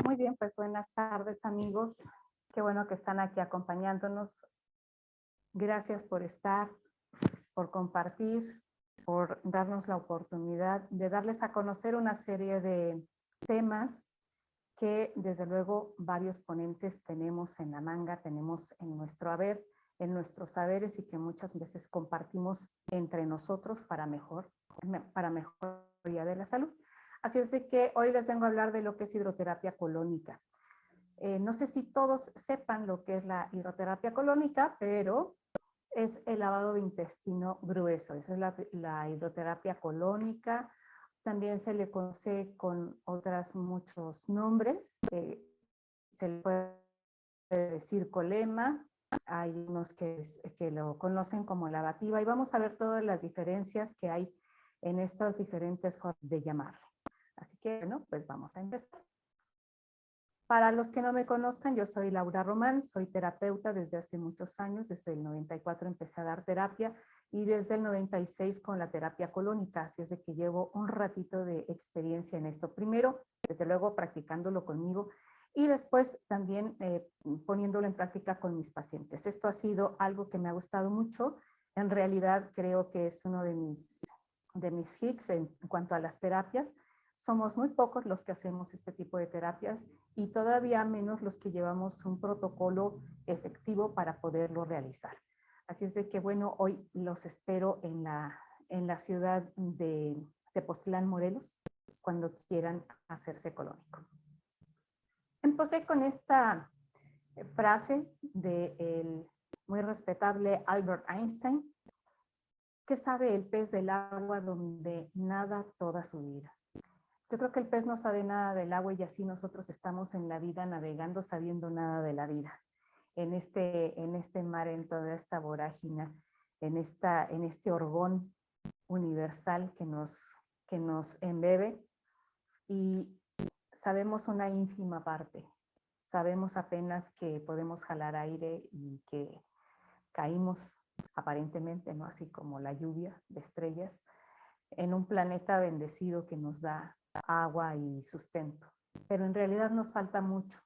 Muy bien, pues buenas tardes amigos. Qué bueno que están aquí acompañándonos. Gracias por estar, por compartir, por darnos la oportunidad de darles a conocer una serie de temas que desde luego varios ponentes tenemos en la manga, tenemos en nuestro haber, en nuestros saberes y que muchas veces compartimos entre nosotros para mejoría de la salud. Así es de que hoy les vengo a hablar de lo que es hidroterapia colónica. No sé si todos sepan lo que es la hidroterapia colónica, pero es el lavado de intestino grueso. Esa es la hidroterapia colónica. También se le conoce con otros muchos nombres. Se le puede decir colema. Hay unos que lo conocen como lavativa. Y vamos a ver todas las diferencias que hay en estas diferentes formas de llamarle. Así que, bueno, pues vamos a empezar. Para los que no me conozcan, yo soy Laura Román, soy terapeuta desde hace muchos años, desde el 94 empecé a dar terapia y desde el 96 con la terapia colónica, así es de que llevo un ratito de experiencia en esto. Primero, desde luego, practicándolo conmigo y después también poniéndolo en práctica con mis pacientes. Esto ha sido algo que me ha gustado mucho. En realidad creo que es uno de mis hits en cuanto a las terapias. Somos muy pocos los que hacemos este tipo de terapias y todavía menos los que llevamos un protocolo efectivo para poderlo realizar. Así es de que, bueno, hoy los espero en la ciudad de Tepoztlán, Morelos, cuando quieran hacerse colónico. Empecé con esta frase del muy respetable Albert Einstein: ¿qué sabe el pez del agua donde nada toda su vida? Yo creo que el pez no sabe nada del agua y así nosotros estamos en la vida navegando sabiendo nada de la vida. En este mar, en toda esta vorágine, en este orgón universal que nos embebe y sabemos una ínfima parte. Sabemos apenas que podemos jalar aire y que caímos aparentemente, ¿no? Así como la lluvia de estrellas, en un planeta bendecido que nos da agua y sustento. Pero en realidad nos falta mucho.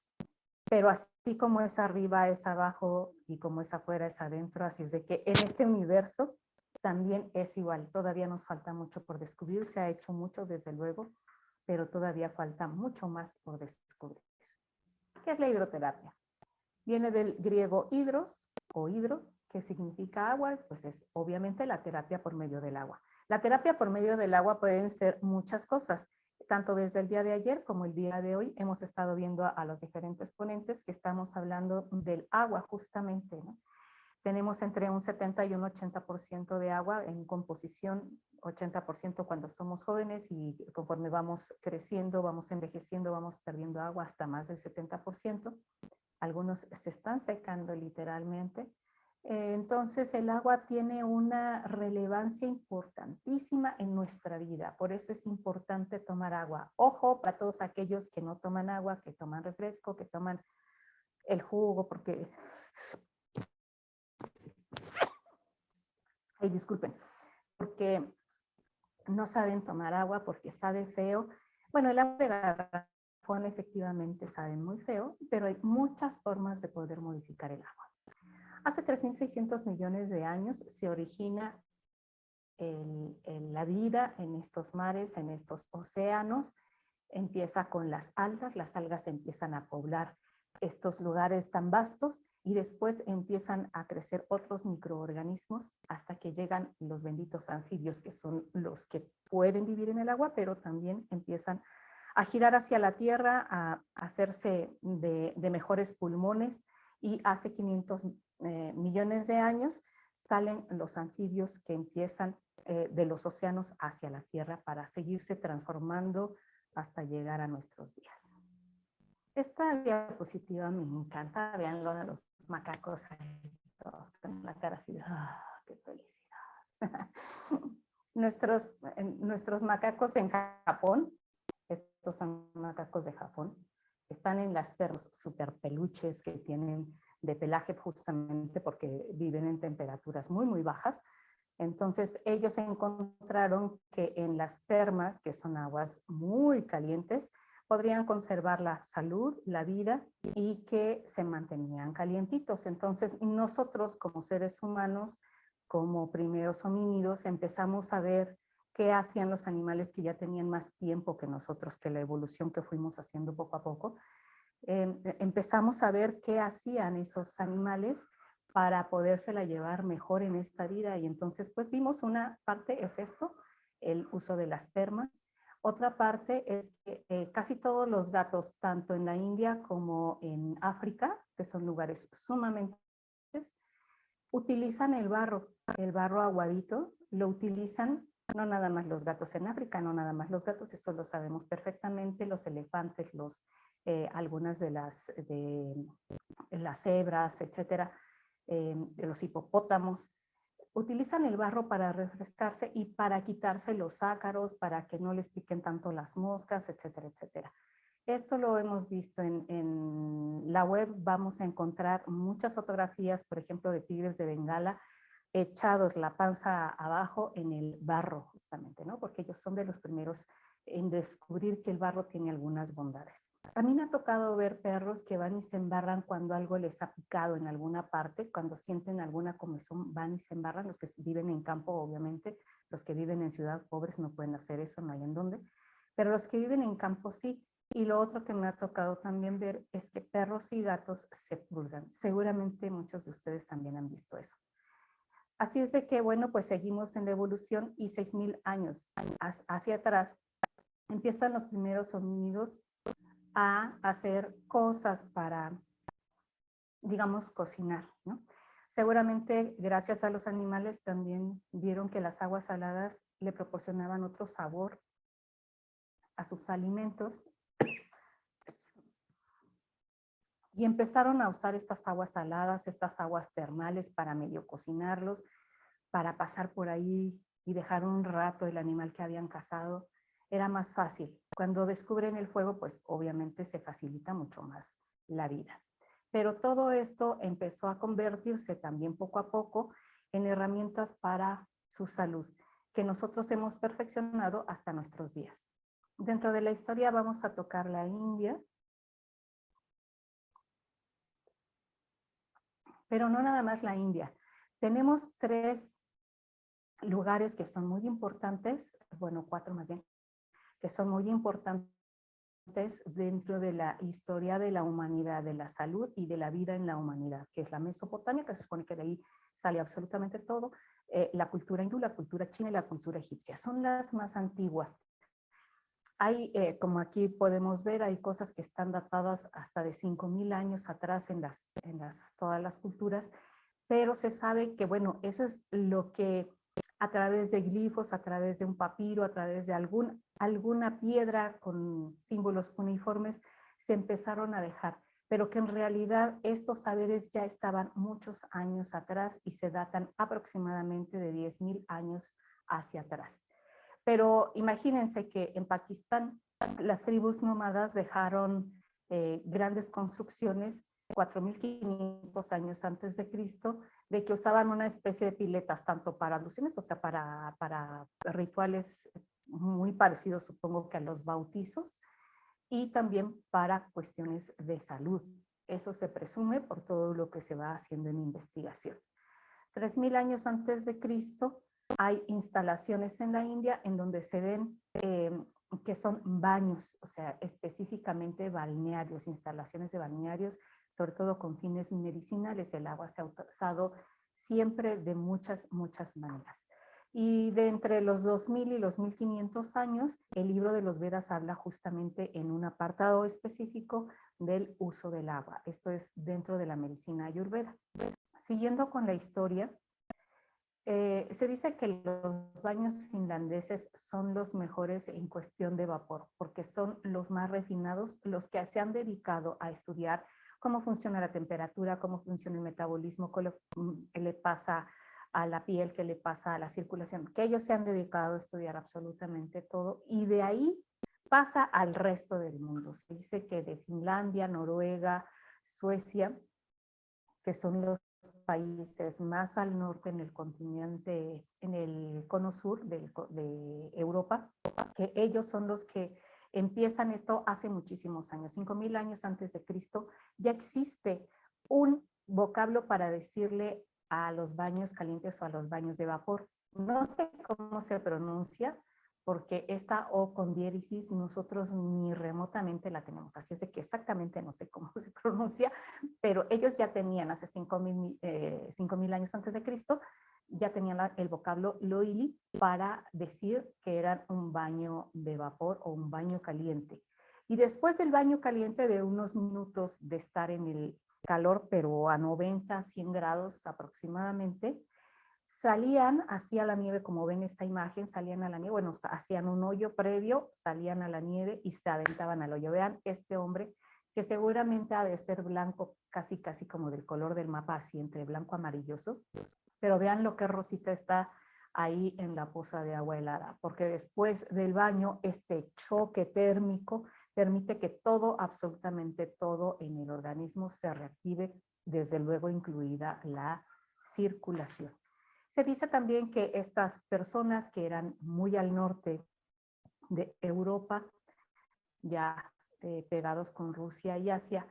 Pero así como es arriba, es abajo, y como es afuera, es adentro. Así es de que en este universo también es igual. Todavía nos falta mucho por descubrir. Se ha hecho mucho, desde luego, pero todavía falta mucho más por descubrir. ¿Qué es la hidroterapia? Viene del griego hidros o hidro, que significa agua, pues es obviamente la terapia por medio del agua. La terapia por medio del agua pueden ser muchas cosas. Tanto desde el día de ayer como el día de hoy hemos estado viendo a los diferentes ponentes que estamos hablando del agua justamente, ¿no? Tenemos entre un 70 y un 80% de agua en composición, 80% cuando somos jóvenes y conforme vamos creciendo, vamos envejeciendo, vamos perdiendo agua hasta más del 70%. Algunos se están secando literalmente. Entonces el agua tiene una relevancia importantísima en nuestra vida, por eso es importante tomar agua. Ojo para todos aquellos que no toman agua, que toman refresco, que toman el jugo, porque, ay, disculpen, porque no saben tomar agua, porque sabe feo. Bueno, el agua de garrafón efectivamente sabe muy feo, pero hay muchas formas de poder modificar el agua. Hace 3.600 millones de años se origina la vida en estos mares, en estos océanos. Empieza con las algas empiezan a poblar estos lugares tan vastos y después empiezan a crecer otros microorganismos hasta que llegan los benditos anfibios, que son los que pueden vivir en el agua, pero también empiezan a girar hacia la tierra, a hacerse de mejores pulmones, y hace 500 millones de años salen los anfibios que empiezan de los océanos hacia la tierra para seguirse transformando hasta llegar a nuestros días. Esta diapositiva me encanta, veanlo a los macacos ahí, todos con la cara así de ¡qué felicidad! nuestros macacos en Japón, estos son macacos de Japón, están en las terras super peluches que tienen de pelaje justamente porque viven en temperaturas muy, muy bajas. Entonces ellos encontraron que en las termas, que son aguas muy calientes, podrían conservar la salud, la vida y que se mantenían calientitos. Entonces nosotros como seres humanos, como primeros homínidos, empezamos a ver qué hacían los animales que ya tenían más tiempo que nosotros, que la evolución que fuimos haciendo poco a poco. Empezamos a ver qué hacían esos animales para podérsela llevar mejor en esta vida. Y entonces pues vimos una parte es esto, el uso de las termas. Otra parte es que casi todos los gatos, tanto en la India como en África, que son lugares sumamente, utilizan el barro aguadito, lo utilizan no nada más los gatos en África, no nada más los gatos, eso lo sabemos perfectamente, los elefantes, algunas de las cebras, etcétera, de los hipopótamos, utilizan el barro para refrescarse y para quitarse los ácaros, para que no les piquen tanto las moscas, etcétera, etcétera. Esto lo hemos visto en la web, vamos a encontrar muchas fotografías, por ejemplo, de tigres de Bengala echados la panza abajo en el barro, justamente, ¿no? Porque ellos son de los primeros en descubrir que el barro tiene algunas bondades. A mí me ha tocado ver perros que van y se embarran cuando algo les ha picado en alguna parte, cuando sienten alguna comezón, van y se embarran, los que viven en campo, obviamente, los que viven en ciudad pobres no pueden hacer eso, no hay en dónde, pero los que viven en campo sí. Y lo otro que me ha tocado también ver es que perros y gatos se purgan. Seguramente muchos de ustedes también han visto eso. Así es de que, bueno, pues seguimos en la evolución y 6,000 años hacia atrás empiezan los primeros homínidos a hacer cosas para, digamos, cocinar, ¿no? Seguramente gracias a los animales también vieron que las aguas saladas le proporcionaban otro sabor a sus alimentos y empezaron a usar estas aguas saladas, estas aguas termales para medio cocinarlos, para pasar por ahí y dejar un rato el animal que habían cazado. Era más fácil. Cuando descubren el fuego, pues obviamente se facilita mucho más la vida. Pero todo esto empezó a convertirse también poco a poco en herramientas para su salud, que nosotros hemos perfeccionado hasta nuestros días. Dentro de la historia vamos a tocar la India, pero no nada más la India. Tenemos 3 lugares que son muy importantes, bueno, 4 más bien, que son muy importantes dentro de la historia de la humanidad, de la salud y de la vida en la humanidad, que es la Mesopotamia, que se supone que de ahí sale absolutamente todo, la cultura hindú, la cultura china y la cultura egipcia. Son las más antiguas. Hay, como aquí podemos ver, hay cosas que están datadas hasta de 5,000 años atrás en todas las culturas, pero se sabe que, bueno, eso es lo que a través de glifos, a través de un papiro, a través de alguna piedra con símbolos uniformes, se empezaron a dejar, pero que en realidad estos saberes ya estaban muchos años atrás y se datan aproximadamente de 10,000 años hacia atrás. Pero imagínense que en Pakistán las tribus nómadas dejaron grandes construcciones 4,500 años antes de Cristo, de que usaban una especie de piletas tanto para alusiones, o sea, para rituales muy parecidos, supongo que a los bautizos, y también para cuestiones de salud. Eso se presume por todo lo que se va haciendo en investigación. 3,000 años antes de Cristo hay instalaciones en la India en donde se ven que son baños, o sea, específicamente balnearios, instalaciones de balnearios, sobre todo con fines medicinales. El agua se ha usado siempre de muchas, muchas maneras. Y de entre los 2,000 y los 1,500 años, el libro de los Vedas habla justamente en un apartado específico del uso del agua. Esto es dentro de la medicina ayurveda. Siguiendo con la historia, se dice que los baños finlandeses son los mejores en cuestión de vapor, porque son los más refinados, los que se han dedicado a estudiar cómo funciona la temperatura, cómo funciona el metabolismo, qué le pasa a la piel, qué le pasa a la circulación, que ellos se han dedicado a estudiar absolutamente todo, y de ahí pasa al resto del mundo. Se dice que de Finlandia, Noruega, Suecia, que son los países más al norte en el continente, en el cono sur de Europa, que ellos son los que Empiezan esto hace muchísimos años, 5000 años antes de Cristo, ya existe un vocablo para decirle a los baños calientes o a los baños de vapor. No sé cómo se pronuncia, porque esta O con diéresis nosotros ni remotamente la tenemos, así es de que exactamente no sé cómo se pronuncia, pero ellos ya tenían hace 5000 años antes de Cristo, ya tenían el vocablo loili para decir que eran un baño de vapor o un baño caliente. Y después del baño caliente de unos minutos de estar en el calor, pero a 90, 100 grados aproximadamente, salían hacia la nieve, como ven esta imagen, salían a la nieve, bueno, hacían un hoyo previo, salían a la nieve y se aventaban al hoyo. Vean este hombre que seguramente ha de ser blanco, casi como del color del mapa, así entre blanco amarilloso, pero vean lo que Rosita está ahí en la poza de agua helada, porque después del baño, este choque térmico permite que todo, absolutamente todo en el organismo se reactive, desde luego incluida la circulación. Se dice también que estas personas que eran muy al norte de Europa, ya pegados con Rusia y Asia,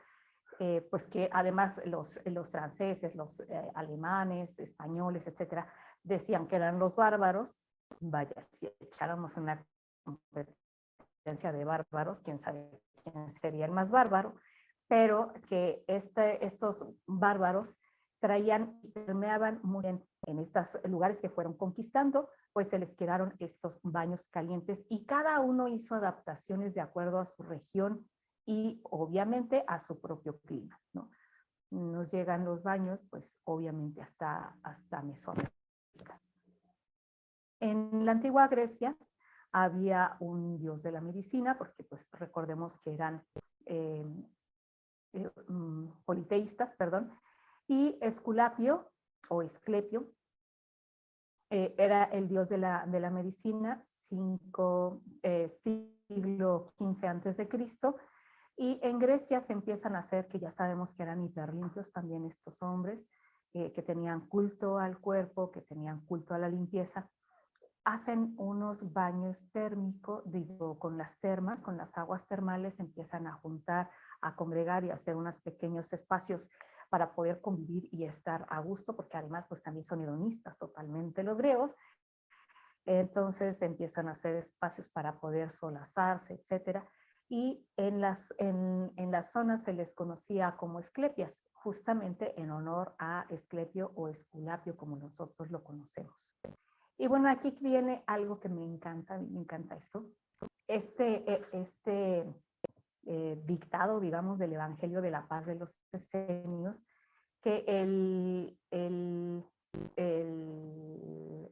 pues que además los franceses, los alemanes, españoles, etcétera, decían que eran los bárbaros. Vaya, si echáramos una competencia de bárbaros, quién sabe quién sería el más bárbaro, pero que estos bárbaros traían y permeaban muy bien en estos lugares que fueron conquistando, pues se les quedaron estos baños calientes y cada uno hizo adaptaciones de acuerdo a su región y obviamente a su propio clima, ¿no? Nos llegan los baños, pues obviamente hasta Mesoamérica. En la antigua Grecia había un dios de la medicina, porque pues recordemos que eran politeístas, perdón, y Esculapio o Esclepio era el dios de la medicina, siglo XV antes de Cristo, y en Grecia se empiezan a hacer, que ya sabemos que eran hiperlimpios también estos hombres, que tenían culto al cuerpo, que tenían culto a la limpieza, hacen unos baños térmicos, digo, con las termas, con las aguas termales, empiezan a juntar, a congregar y a hacer unos pequeños espacios para poder convivir y estar a gusto, porque además pues también son hedonistas totalmente los griegos. Entonces empiezan a hacer espacios para poder solazarse, etcétera. Y en las zonas se les conocía como esclepias, justamente en honor a Esclepio o Esculapio, como nosotros lo conocemos. Y bueno, aquí viene algo que me encanta esto. Este dictado, digamos, del Evangelio de la Paz de los Esenios, que el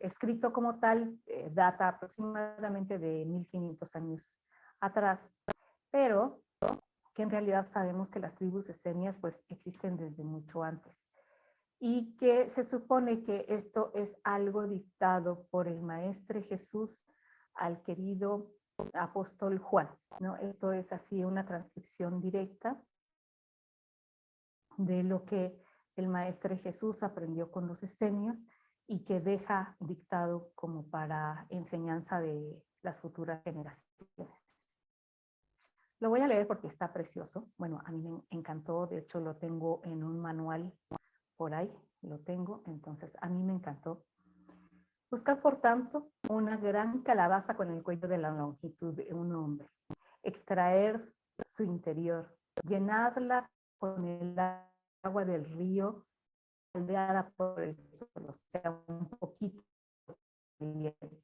escrito como tal data aproximadamente de 1500 años atrás, pero que en realidad sabemos que las tribus esenias pues existen desde mucho antes y que se supone que esto es algo dictado por el Maestre Jesús al querido apóstol Juan, ¿no? Esto es así una transcripción directa de lo que el Maestre Jesús aprendió con los esenios y que deja dictado como para enseñanza de las futuras generaciones. Lo voy a leer porque está precioso. Bueno, a mí me encantó, de hecho lo tengo en un manual por ahí, lo tengo, entonces a mí me encantó. Buscad, por tanto, una gran calabaza con el cuello de la longitud de un hombre. Extraer su interior, llenadla con el agua del río, caldeada por el sol, o sea, un poquito caliente.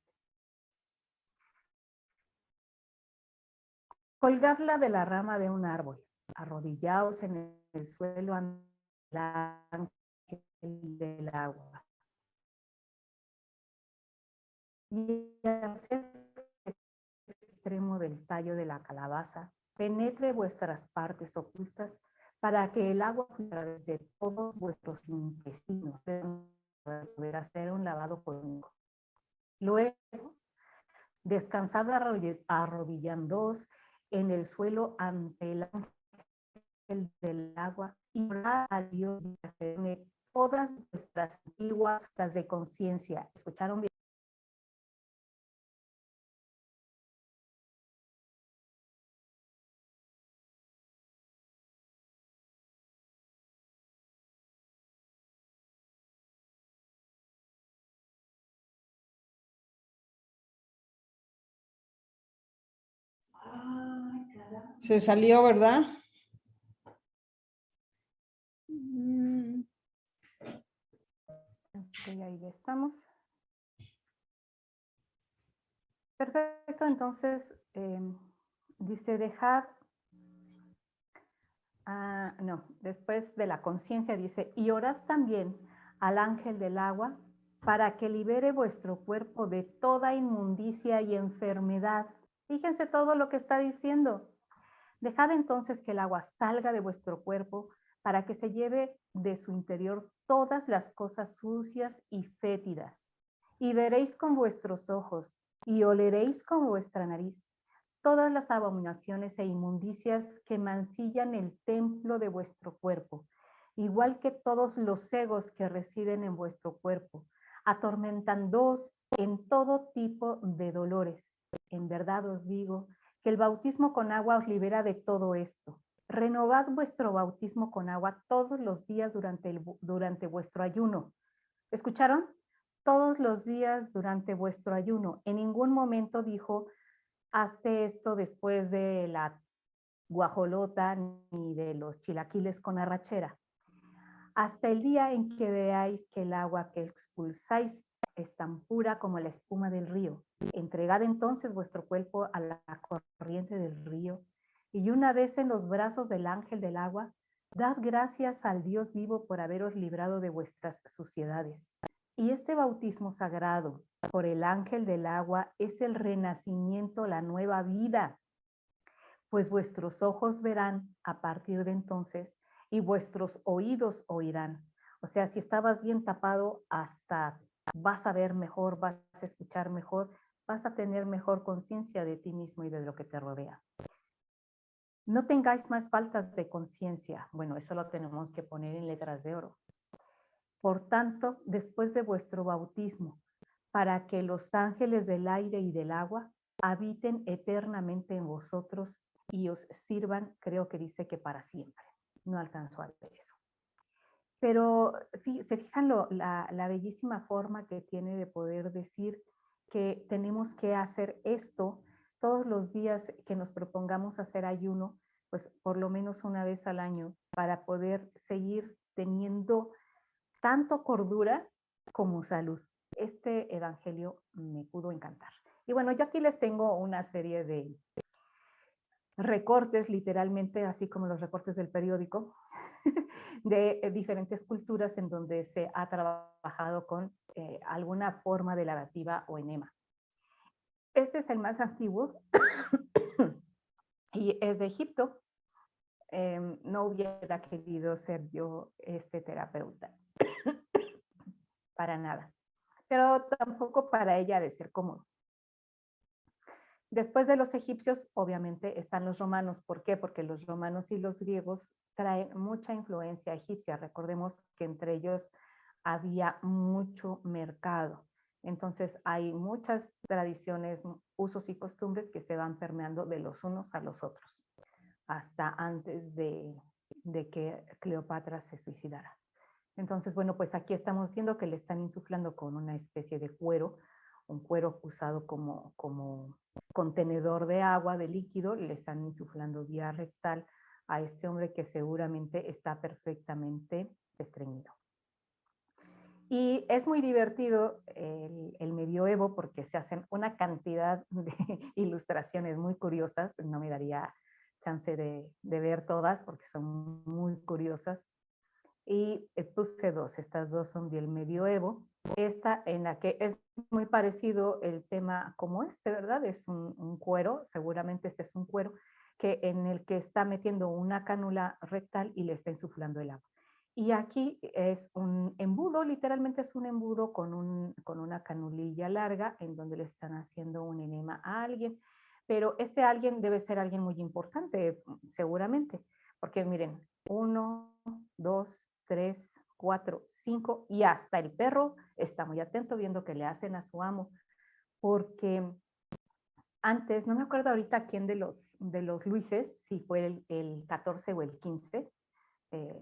Colgadla de la rama de un árbol, arrodillaos en el suelo ante el ángel del agua. Y hacer el extremo del tallo de la calabaza penetre vuestras partes ocultas para que el agua fluya a través de todos vuestros intestinos para poder hacer un lavado cónico. Luego, descansad arrodillándoos en el suelo ante el ángel del agua y orad a Dios de todas vuestras antiguas las de conciencia. ¿Escucharon bien? Se salió, ¿verdad? Ok, ahí ya estamos. Perfecto, entonces dice dejad, no, después de la conciencia dice, y orad también al ángel del agua para que libere vuestro cuerpo de toda inmundicia y enfermedad. Fíjense todo lo que está diciendo. Dejad entonces que el agua salga de vuestro cuerpo para que se lleve de su interior todas las cosas sucias y fétidas. Y veréis con vuestros ojos y oleréis con vuestra nariz todas las abominaciones e inmundicias que mancillan el templo de vuestro cuerpo, igual que todos los egos que residen en vuestro cuerpo, atormentándoos en todo tipo de dolores. En verdad os digo que el bautismo con agua os libera de todo esto. Renovad vuestro bautismo con agua todos los días durante vuestro ayuno. ¿Escucharon? Todos los días durante vuestro ayuno. En ningún momento dijo, hazte esto después de la guajolota ni de los chilaquiles con arrachera. Hasta el día en que veáis que el agua que expulsáis es tan pura como la espuma del río. Entregad entonces vuestro cuerpo a la corriente del río, y una vez en los brazos del ángel del agua, dad gracias al Dios vivo por haberos librado de vuestras suciedades. Y este bautismo sagrado por el ángel del agua es el renacimiento, la nueva vida, pues vuestros ojos verán a partir de entonces y vuestros oídos oirán. O sea, si estabas bien tapado, hasta vas a ver mejor, vas a escuchar mejor, vas a tener mejor conciencia de ti mismo y de lo que te rodea. No tengáis más faltas de conciencia. Bueno, eso lo tenemos que poner en letras de oro. Por tanto, después de vuestro bautismo, para que los ángeles del aire y del agua habiten eternamente en vosotros y os sirvan, creo que dice que para siempre. No alcanzó a ver eso. Pero se fijan la bellísima forma que tiene de poder decir que tenemos que hacer esto todos los días que nos propongamos hacer ayuno, pues por lo menos una vez al año, para poder seguir teniendo tanto cordura como salud. Este evangelio me pudo encantar. Y bueno, yo aquí les tengo una serie de recortes, literalmente, así como los recortes del periódico, de diferentes culturas en donde se ha trabajado con alguna forma de lavativa o enema. Este es el más antiguo y es de Egipto. No hubiera querido ser yo este terapeuta, para nada, pero tampoco para ella ha de ser cómodo. Después de los egipcios, obviamente, están los romanos. ¿Por qué? Porque los romanos y los griegos traen mucha influencia egipcia. Recordemos que entre ellos había mucho mercado. Entonces, hay muchas tradiciones, usos y costumbres que se van permeando de los unos a los otros, hasta antes de que Cleopatra se suicidara. Entonces, bueno, pues aquí estamos viendo que le están insuflando con una especie de cuero, un cuero usado como contenedor de agua, de líquido, le están insuflando vía rectal a este hombre que seguramente está perfectamente estreñido. Y es muy divertido el medioevo porque se hacen una cantidad de ilustraciones muy curiosas. No me daría chance de ver todas porque son muy curiosas. Y puse dos, estas dos son del medioevo. Esta en la que es muy parecido el tema como este, ¿verdad? Es un cuero, seguramente este es un cuero, que en el que está metiendo una cánula rectal y le está insuflando el agua. Y aquí es un embudo, literalmente es un embudo con una canulilla larga en donde le están haciendo un enema a alguien. Pero este alguien debe ser alguien muy importante, seguramente, porque miren, 1, 2, 3, 4, 5 y hasta el perro está muy atento viendo que le hacen a su amo, porque antes, no me acuerdo ahorita quién de los Luises, si fue el 14 o el 15,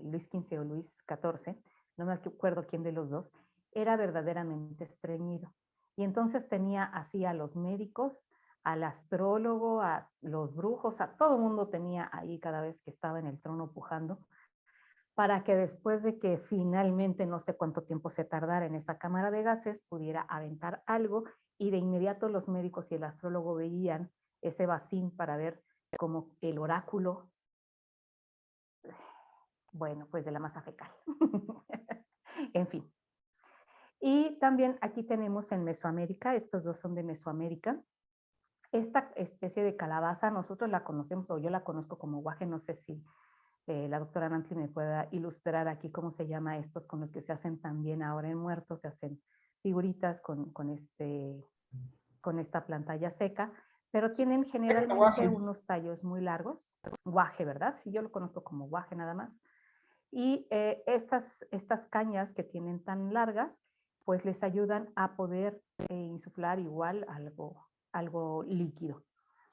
Luis 15 o Luis 14, no me acuerdo quién de los dos, era verdaderamente estreñido. Y entonces tenía así a los médicos, al astrólogo, a los brujos, a todo el mundo tenía ahí cada vez que estaba en el trono pujando, para que después de que finalmente no sé cuánto tiempo se tardara en esa cámara de gases, pudiera aventar algo y de inmediato los médicos y el astrólogo veían ese vacín para ver como el oráculo, bueno, pues de la masa fecal. En fin. Y también aquí tenemos en Mesoamérica, estos dos son de Mesoamérica, esta especie de calabaza, nosotros la conocemos, o yo la conozco como guaje, no sé si la doctora Nancy me pueda ilustrar aquí cómo se llama estos con los que se hacen también ahora en muertos, se hacen figuritas con esta planta ya seca, pero tienen generalmente unos tallos muy largos, guaje, ¿verdad? Sí, yo lo conozco como guaje nada más. Y estas cañas que tienen tan largas, pues les ayudan a poder insuflar igual algo líquido.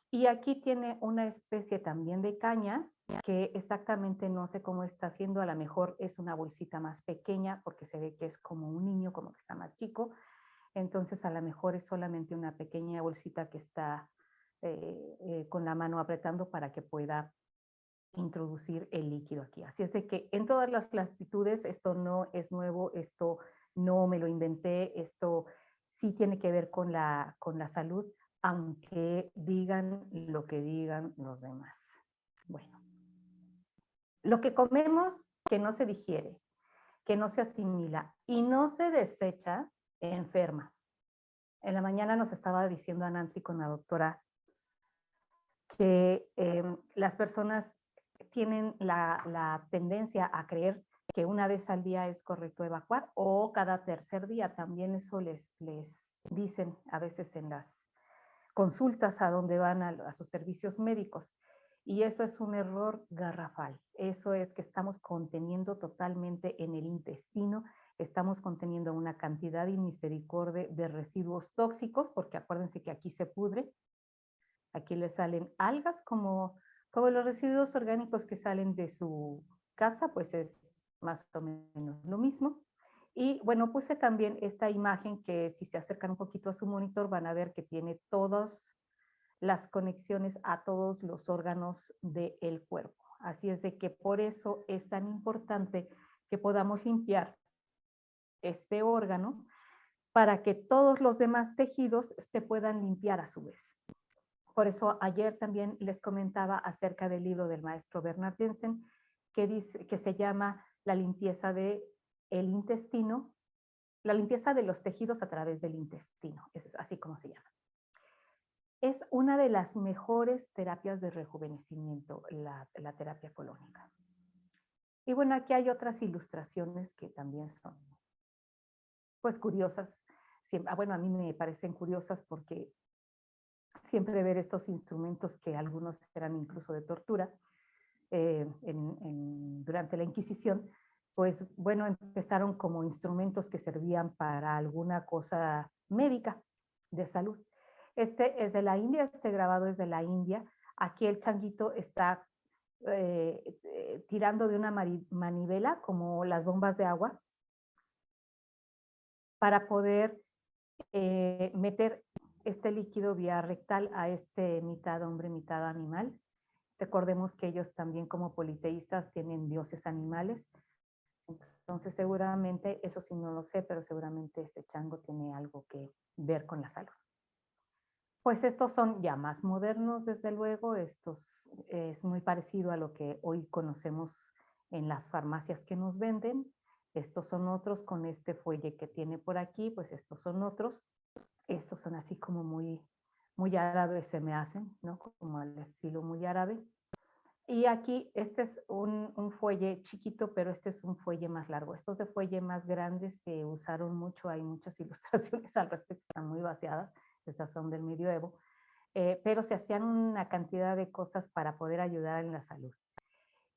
Y aquí tiene una especie también de caña que exactamente no sé cómo está haciendo, a lo mejor es una bolsita más pequeña porque se ve que es como un niño, como que está más chico, entonces a lo mejor es solamente una pequeña bolsita que está con la mano apretando para que pueda introducir el líquido aquí. Así es de que en todas las latitudes esto no es nuevo, esto no me lo inventé, esto sí tiene que ver con la salud, aunque digan lo que digan los demás. Bueno, lo que comemos que no se digiere, que no se asimila y no se desecha, enferma. En la mañana nos estaba diciendo a Nancy con la doctora que las personas tienen la tendencia a creer que una vez al día es correcto evacuar o cada tercer día. También eso les dicen a veces en las consultas a donde van a sus servicios médicos. Y eso es un error garrafal. Eso es que estamos conteniendo totalmente en el intestino, estamos conteniendo una cantidad inmisericordia de residuos tóxicos, porque acuérdense que aquí se pudre, aquí le salen algas como los residuos orgánicos que salen de su casa, pues es más o menos lo mismo. Y bueno, puse también esta imagen que si se acercan un poquito a su monitor van a ver que tiene todas las conexiones a todos los órganos del cuerpo. Así es de que por eso es tan importante que podamos limpiar este órgano para que todos los demás tejidos se puedan limpiar a su vez. Por eso ayer también les comentaba acerca del libro del maestro Bernard Jensen, que se llama La limpieza del intestino, la limpieza de los tejidos a través del intestino, es así como se llama. Es una de las mejores terapias de rejuvenecimiento, la terapia colónica. Y bueno, aquí hay otras ilustraciones que también son pues curiosas. Bueno, a mí me parecen curiosas porque siempre ver estos instrumentos que algunos eran incluso de tortura durante la Inquisición, pues bueno, empezaron como instrumentos que servían para alguna cosa médica de salud. Este es de la India, este grabado es de la India. Aquí el changuito está tirando de una manivela como las bombas de agua para poder meter este líquido vía rectal a este mitad hombre, mitad animal. Recordemos que ellos también como politeístas tienen dioses animales. Entonces seguramente, eso sí no lo sé, pero seguramente este chango tiene algo que ver con la salud. Pues estos son ya más modernos, desde luego. Estos es muy parecido a lo que hoy conocemos en las farmacias que nos venden. Estos son otros con este fuelle que tiene por aquí, pues estos son otros. Estos son así como muy árabes se me hacen, ¿no? Como al estilo muy árabe. Y aquí este es un fuelle chiquito, pero este es un fuelle más largo. Estos de fuelle más grandes se usaron mucho, hay muchas ilustraciones al respecto, están muy vaciadas, estas son del medioevo, pero se hacían una cantidad de cosas para poder ayudar en la salud.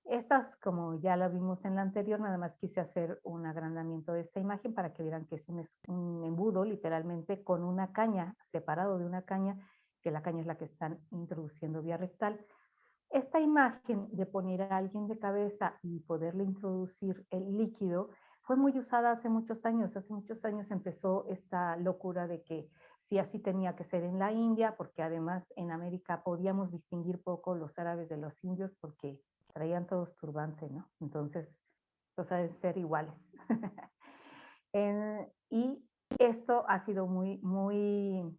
Estas, como ya la vimos en la anterior, nada más quise hacer un agrandamiento de esta imagen para que vieran que es un embudo, literalmente, con una caña, separado de una caña, que la caña es la que están introduciendo vía rectal. Esta imagen de poner a alguien de cabeza y poderle introducir el líquido, fue muy usada hace muchos años empezó esta locura de que sí, así tenía que ser en la India, porque además en América podíamos distinguir poco los árabes de los indios porque traían todos turbante, ¿no? Entonces, los deben ser iguales. Y esto ha sido un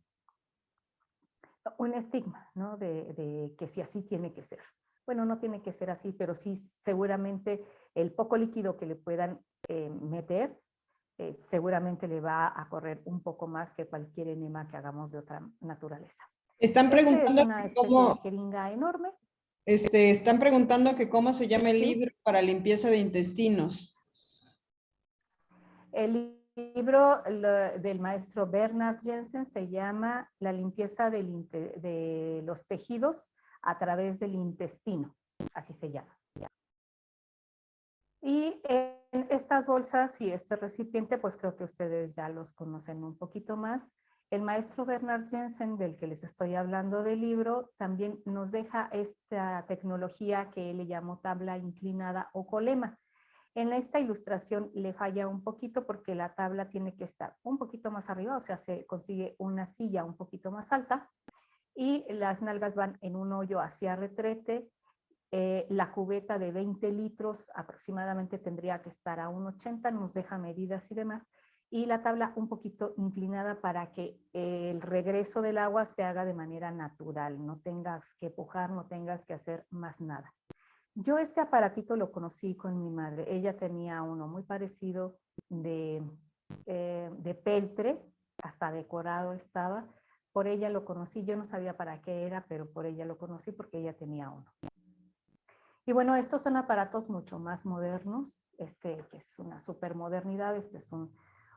estigma, ¿no? De que si así tiene que ser. Bueno, no tiene que ser así, pero sí seguramente el poco líquido que le puedan meter, seguramente le va a correr un poco más que cualquier enema que hagamos de otra naturaleza. Están Este es preguntando una que especie de cómo, jeringa enorme. están preguntando que cómo se llama el ¿Sí? libro para limpieza de intestinos. El libro del maestro Bernard Jensen se llama La limpieza de los tejidos a través del intestino, así se llama. Y en estas bolsas y este recipiente, pues creo que ustedes ya los conocen un poquito más. El maestro Bernard Jensen, del que les estoy hablando del libro, también nos deja esta tecnología que él le llamó tabla inclinada o colema. En esta ilustración le falla un poquito porque la tabla tiene que estar un poquito más arriba, o sea, se consigue una silla un poquito más alta y las nalgas van en un hoyo hacia retrete. La cubeta de 20 litros aproximadamente tendría que estar a 1,80, nos deja medidas y demás, y la tabla un poquito inclinada para que el regreso del agua se haga de manera natural, no tengas que pujar, no tengas que hacer más nada. Yo este aparatito lo conocí con mi madre. Ella tenía uno muy parecido de peltre, hasta decorado estaba. Por ella lo conocí. Yo no sabía para qué era, pero por ella lo conocí porque ella tenía uno. Y bueno, estos son aparatos mucho más modernos. Este que es una supermodernidad. Este es un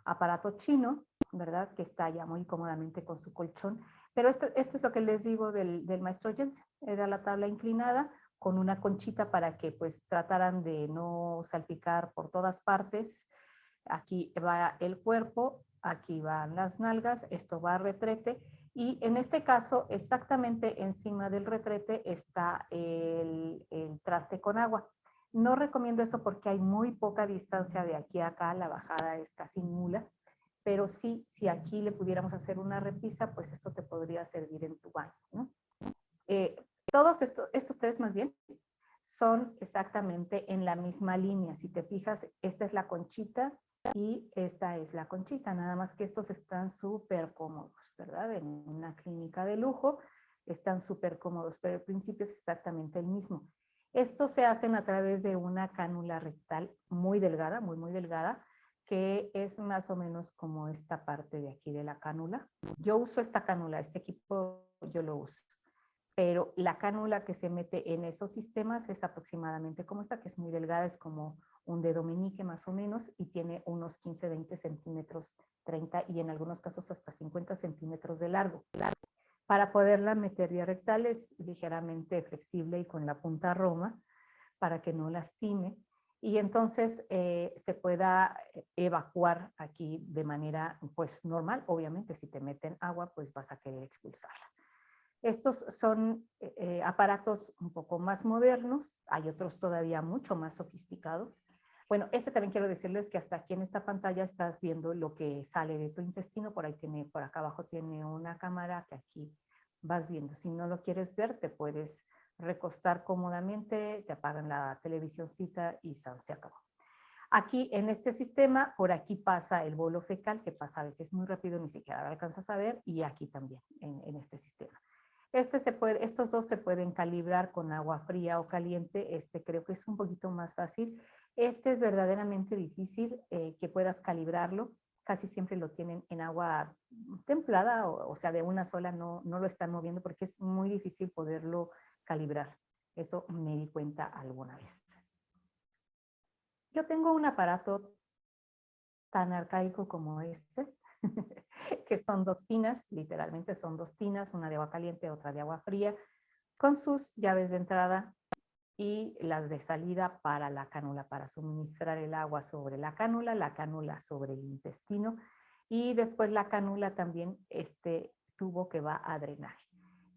aparato chino, ¿verdad? Que está ya muy cómodamente con su colchón. Pero esto es lo que les digo del maestro Jensen. Era la tabla inclinada con una conchita para que pues trataran de no salpicar por todas partes. Aquí va el cuerpo, aquí van las nalgas, esto va a retrete y en este caso exactamente encima del retrete está el traste con agua. No recomiendo eso porque hay muy poca distancia de aquí a acá, la bajada es casi nula, pero sí, si aquí le pudiéramos hacer una repisa, pues esto te podría servir en tu baño, ¿no? Todos estos tres más bien son exactamente en la misma línea. Si te fijas, esta es la conchita y esta es la conchita, nada más que estos están súper cómodos, ¿verdad? En una clínica de lujo están súper cómodos, pero el principio es exactamente el mismo. Estos se hacen a través de una cánula rectal muy delgada, muy delgada, que es más o menos como esta parte de aquí de la cánula. Yo uso esta cánula, este equipo yo lo uso, pero la cánula que se mete en esos sistemas es aproximadamente como esta, que es muy delgada, es como un dedo meñique más o menos, y tiene unos 15, 20 centímetros, 30 y en algunos casos hasta 50 centímetros de largo. Para poderla meter vía rectal es ligeramente flexible y con la punta roma para que no lastime. Y entonces se pueda evacuar aquí de manera pues normal. Obviamente si te meten agua pues vas a querer expulsarla. Estos son aparatos un poco más modernos, hay otros todavía mucho más sofisticados. Bueno, este también quiero decirles que hasta aquí en esta pantalla estás viendo lo que sale de tu intestino, por acá abajo tiene una cámara que aquí vas viendo. Si no lo quieres ver, te puedes recostar cómodamente, te apagan la televisioncita y se acabó. Aquí en este sistema, por aquí pasa el bolo fecal, que pasa a veces muy rápido, ni siquiera lo alcanzas a ver, y aquí también, en este sistema. Estos dos se pueden calibrar con agua fría o caliente. Este creo que es un poquito más fácil. Este es verdaderamente difícil que puedas calibrarlo. Casi siempre lo tienen en agua templada, o sea, de una sola no lo están moviendo porque es muy difícil poderlo calibrar. Eso me di cuenta alguna vez. Yo tengo un aparato tan arcaico como este, que son dos tinas, literalmente son dos tinas, una de agua caliente, otra de agua fría, con sus llaves de entrada y las de salida para la cánula, para suministrar el agua sobre la cánula sobre el intestino y después la cánula también este tubo que va a drenaje.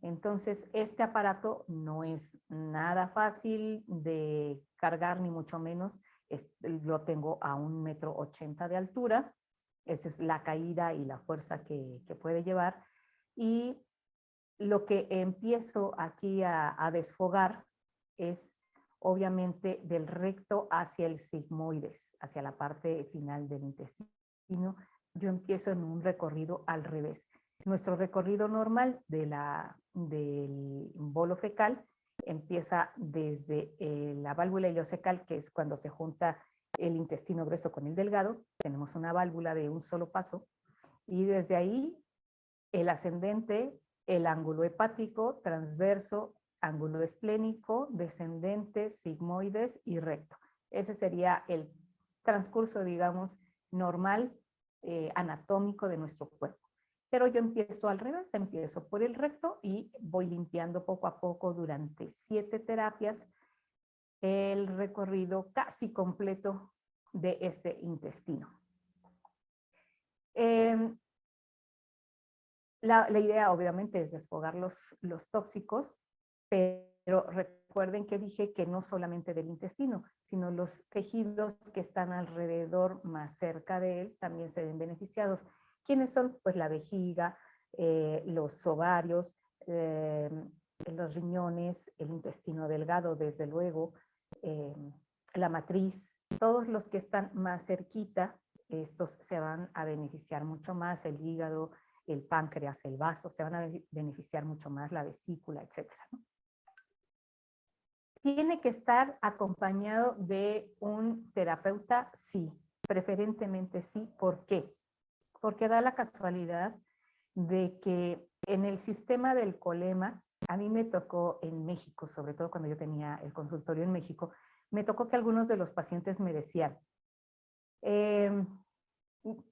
Entonces, este aparato no es nada fácil de cargar, ni mucho menos. lo tengo a 1,80 m de altura. Esa es la caída y la fuerza que puede llevar. Y lo que empiezo aquí a desfogar es obviamente del recto hacia el sigmoides, hacia la parte final del intestino. Yo empiezo en un recorrido al revés. Nuestro recorrido normal del bolo fecal empieza desde la válvula ileocecal, que es cuando se junta el intestino grueso con el delgado. Tenemos una válvula de un solo paso. Y desde ahí, el ascendente, el ángulo hepático, transverso, ángulo esplénico, descendente, sigmoides y recto. Ese sería el transcurso, digamos, normal, anatómico de nuestro cuerpo. Pero yo empiezo al revés, empiezo por el recto y voy limpiando poco a poco durante 7 terapias el recorrido casi completo de este intestino. La idea obviamente es desfogar los tóxicos, pero recuerden que dije que no solamente del intestino, sino los tejidos que están alrededor, más cerca de él, también se ven beneficiados. ¿Quiénes son? Pues la vejiga, los ovarios, los riñones, el intestino delgado, desde luego, la matriz, todos los que están más cerquita, estos se van a beneficiar mucho más, el hígado, el páncreas, el vaso, se van a beneficiar mucho más, la vesícula, etc. ¿Tiene que estar acompañado de un terapeuta? Sí, preferentemente sí. ¿Por qué? Porque da la casualidad de que en el sistema del colema, a mí me tocó en México, sobre todo cuando yo tenía el consultorio en México, me tocó que algunos de los pacientes me decían,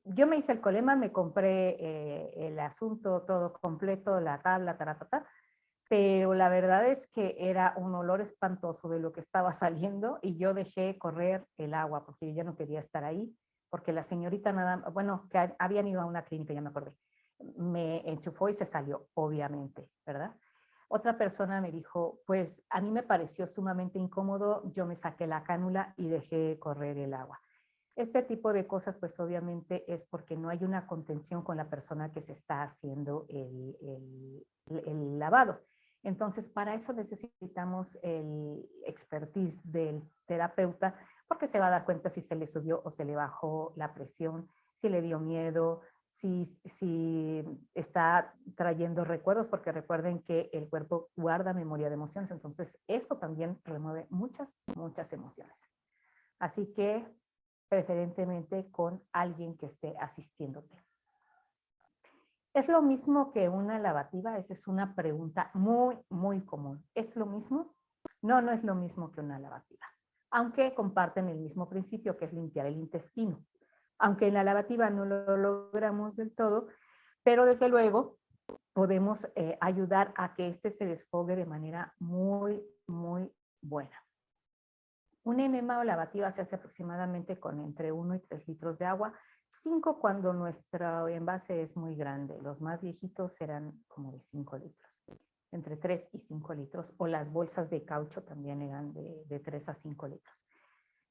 yo me hice el colema, me compré el asunto todo completo, la tabla, taratata, pero la verdad es que era un olor espantoso de lo que estaba saliendo y yo dejé correr el agua porque yo ya no quería estar ahí, porque la señorita nada, bueno, que habían ido a una clínica, ya me acordé, me enchufó y se salió, obviamente, ¿verdad? Otra persona me dijo, pues a mí me pareció sumamente incómodo, yo me saqué la cánula y dejé correr el agua. Este tipo de cosas, pues obviamente es porque no hay una contención con la persona que se está haciendo el lavado. Entonces, para eso necesitamos el expertise del terapeuta, porque se va a dar cuenta si se le subió o se le bajó la presión, si le dio miedo, si está trayendo recuerdos, porque recuerden que el cuerpo guarda memoria de emociones, entonces eso también remueve muchas, muchas emociones. Así que preferentemente con alguien que esté asistiéndote. ¿Es lo mismo que una lavativa? Esa es una pregunta muy, muy común. ¿Es lo mismo? No, no es lo mismo que una lavativa, aunque comparten el mismo principio, que es limpiar el intestino. Aunque en la lavativa no lo logramos del todo, pero desde luego podemos ayudar a que este se desfogue de manera muy, muy buena. Un enema o lavativa se hace aproximadamente con entre 1 y 3 litros de agua, 5 cuando nuestro envase es muy grande. Los más viejitos serán como de 5 litros, entre 3 y 5 litros, o las bolsas de caucho también eran de 3 a 5 litros.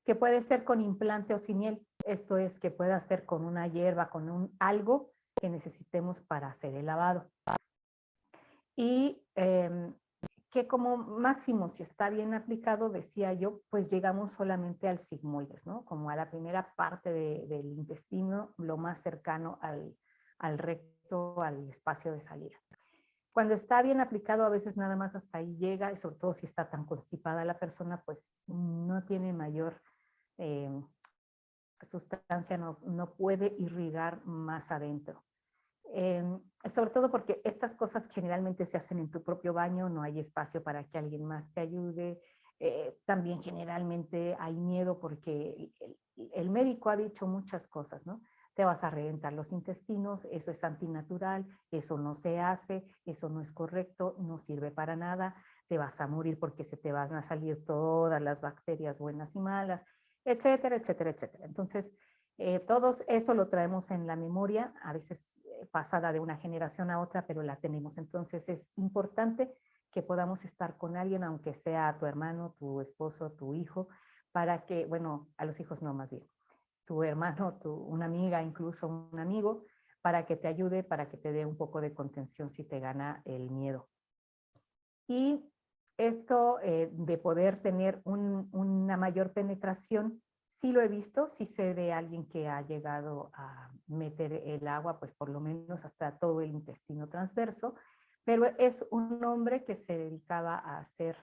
Que puede ser con implante o sin miel, esto es que pueda ser con una hierba, con algo que necesitemos para hacer el lavado. Y que como máximo, si está bien aplicado, decía yo, pues llegamos solamente al sigmoides, ¿no? Como a la primera parte del intestino, lo más cercano al recto, al espacio de salida. Cuando está bien aplicado, a veces nada más hasta ahí llega, y sobre todo si está tan constipada la persona, pues no tiene mayor sustancia, no puede irrigar más adentro. Sobre todo porque estas cosas generalmente se hacen en tu propio baño, no hay espacio para que alguien más te ayude. También generalmente hay miedo porque el médico ha dicho muchas cosas, ¿no? Te vas a reventar los intestinos, eso es antinatural, eso no se hace, eso no es correcto, no sirve para nada, te vas a morir porque se te van a salir todas las bacterias buenas y malas, etcétera, etcétera, etcétera. Entonces, todo eso lo traemos en la memoria, a veces pasada de una generación a otra, pero la tenemos. Entonces es importante que podamos estar con alguien, aunque sea tu hermano, tu esposo, tu hijo, para que, bueno, a los hijos no, más bien, tu hermano, una amiga, incluso un amigo, para que te ayude, para que te dé un poco de contención si te gana el miedo. Y esto de poder tener una mayor penetración, sí lo he visto, sí sé de alguien que ha llegado a meter el agua, pues por lo menos hasta todo el intestino transverso, pero es un hombre que se dedicaba a hacer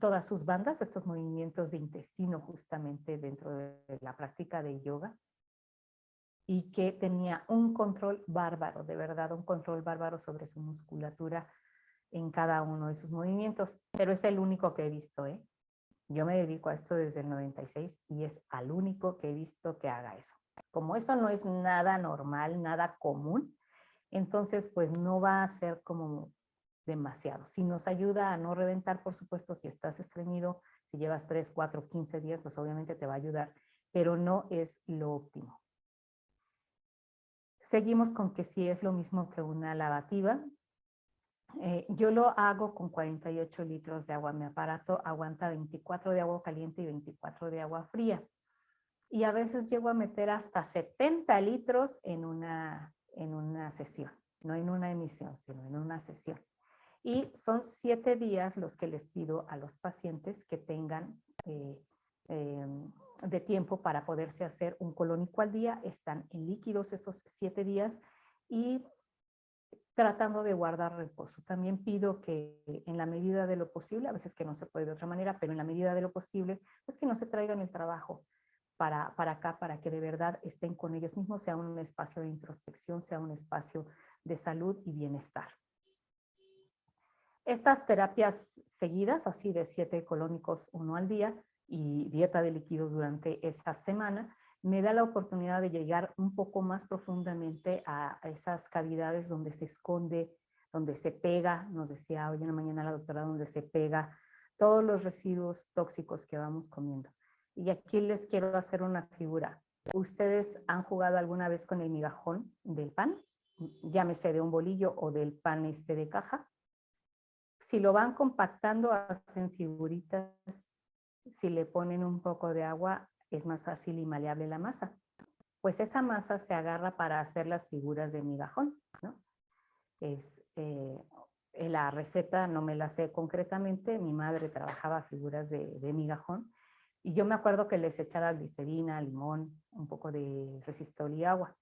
todas sus bandas, estos movimientos de intestino justamente dentro de la práctica de yoga, y que tenía un control bárbaro, de verdad, un control bárbaro sobre su musculatura en cada uno de sus movimientos, pero es el único que he visto, ¿eh? Yo me dedico a esto desde el 96 y es al único que he visto que haga eso. Como eso no es nada normal, nada común, entonces pues no va a ser como demasiado. Si nos ayuda a no reventar, por supuesto, si estás estreñido, si llevas 3, 4, 15 días, pues obviamente te va a ayudar, pero no es lo óptimo. Seguimos con que sí es lo mismo que una lavativa. Yo lo hago con 48 litros de agua. Mi aparato aguanta 24 de agua caliente y 24 de agua fría. Y a veces llego a meter hasta 70 litros en una sesión. No en una emisión, sino en una sesión. Y son 7 días los que les pido a los pacientes que tengan de tiempo para poderse hacer un colónico al día. Están en líquidos esos 7 días y tratando de guardar reposo. También pido que en la medida de lo posible, a veces que no se puede de otra manera, pero en la medida de lo posible, pues que no se traigan el trabajo para acá, para que de verdad estén con ellos mismos, sea un espacio de introspección, sea un espacio de salud y bienestar. Estas terapias seguidas, así de 7 colónicos, 1 al día, y dieta de líquidos durante esa semana, me da la oportunidad de llegar un poco más profundamente a esas cavidades donde se esconde, donde se pega, nos decía hoy en la mañana la doctora, donde se pega todos los residuos tóxicos que vamos comiendo. Y aquí les quiero hacer una figura. ¿Ustedes han jugado alguna vez con el migajón del pan? Llámese de un bolillo o del pan de caja. Si lo van compactando, hacen figuritas. Si le ponen un poco de agua, es más fácil y maleable la masa. Pues esa masa se agarra para hacer las figuras de migajón, ¿no? La receta no me la sé concretamente, mi madre trabajaba figuras de migajón y yo me acuerdo que les echaba glicerina, limón, un poco de resistol y agua.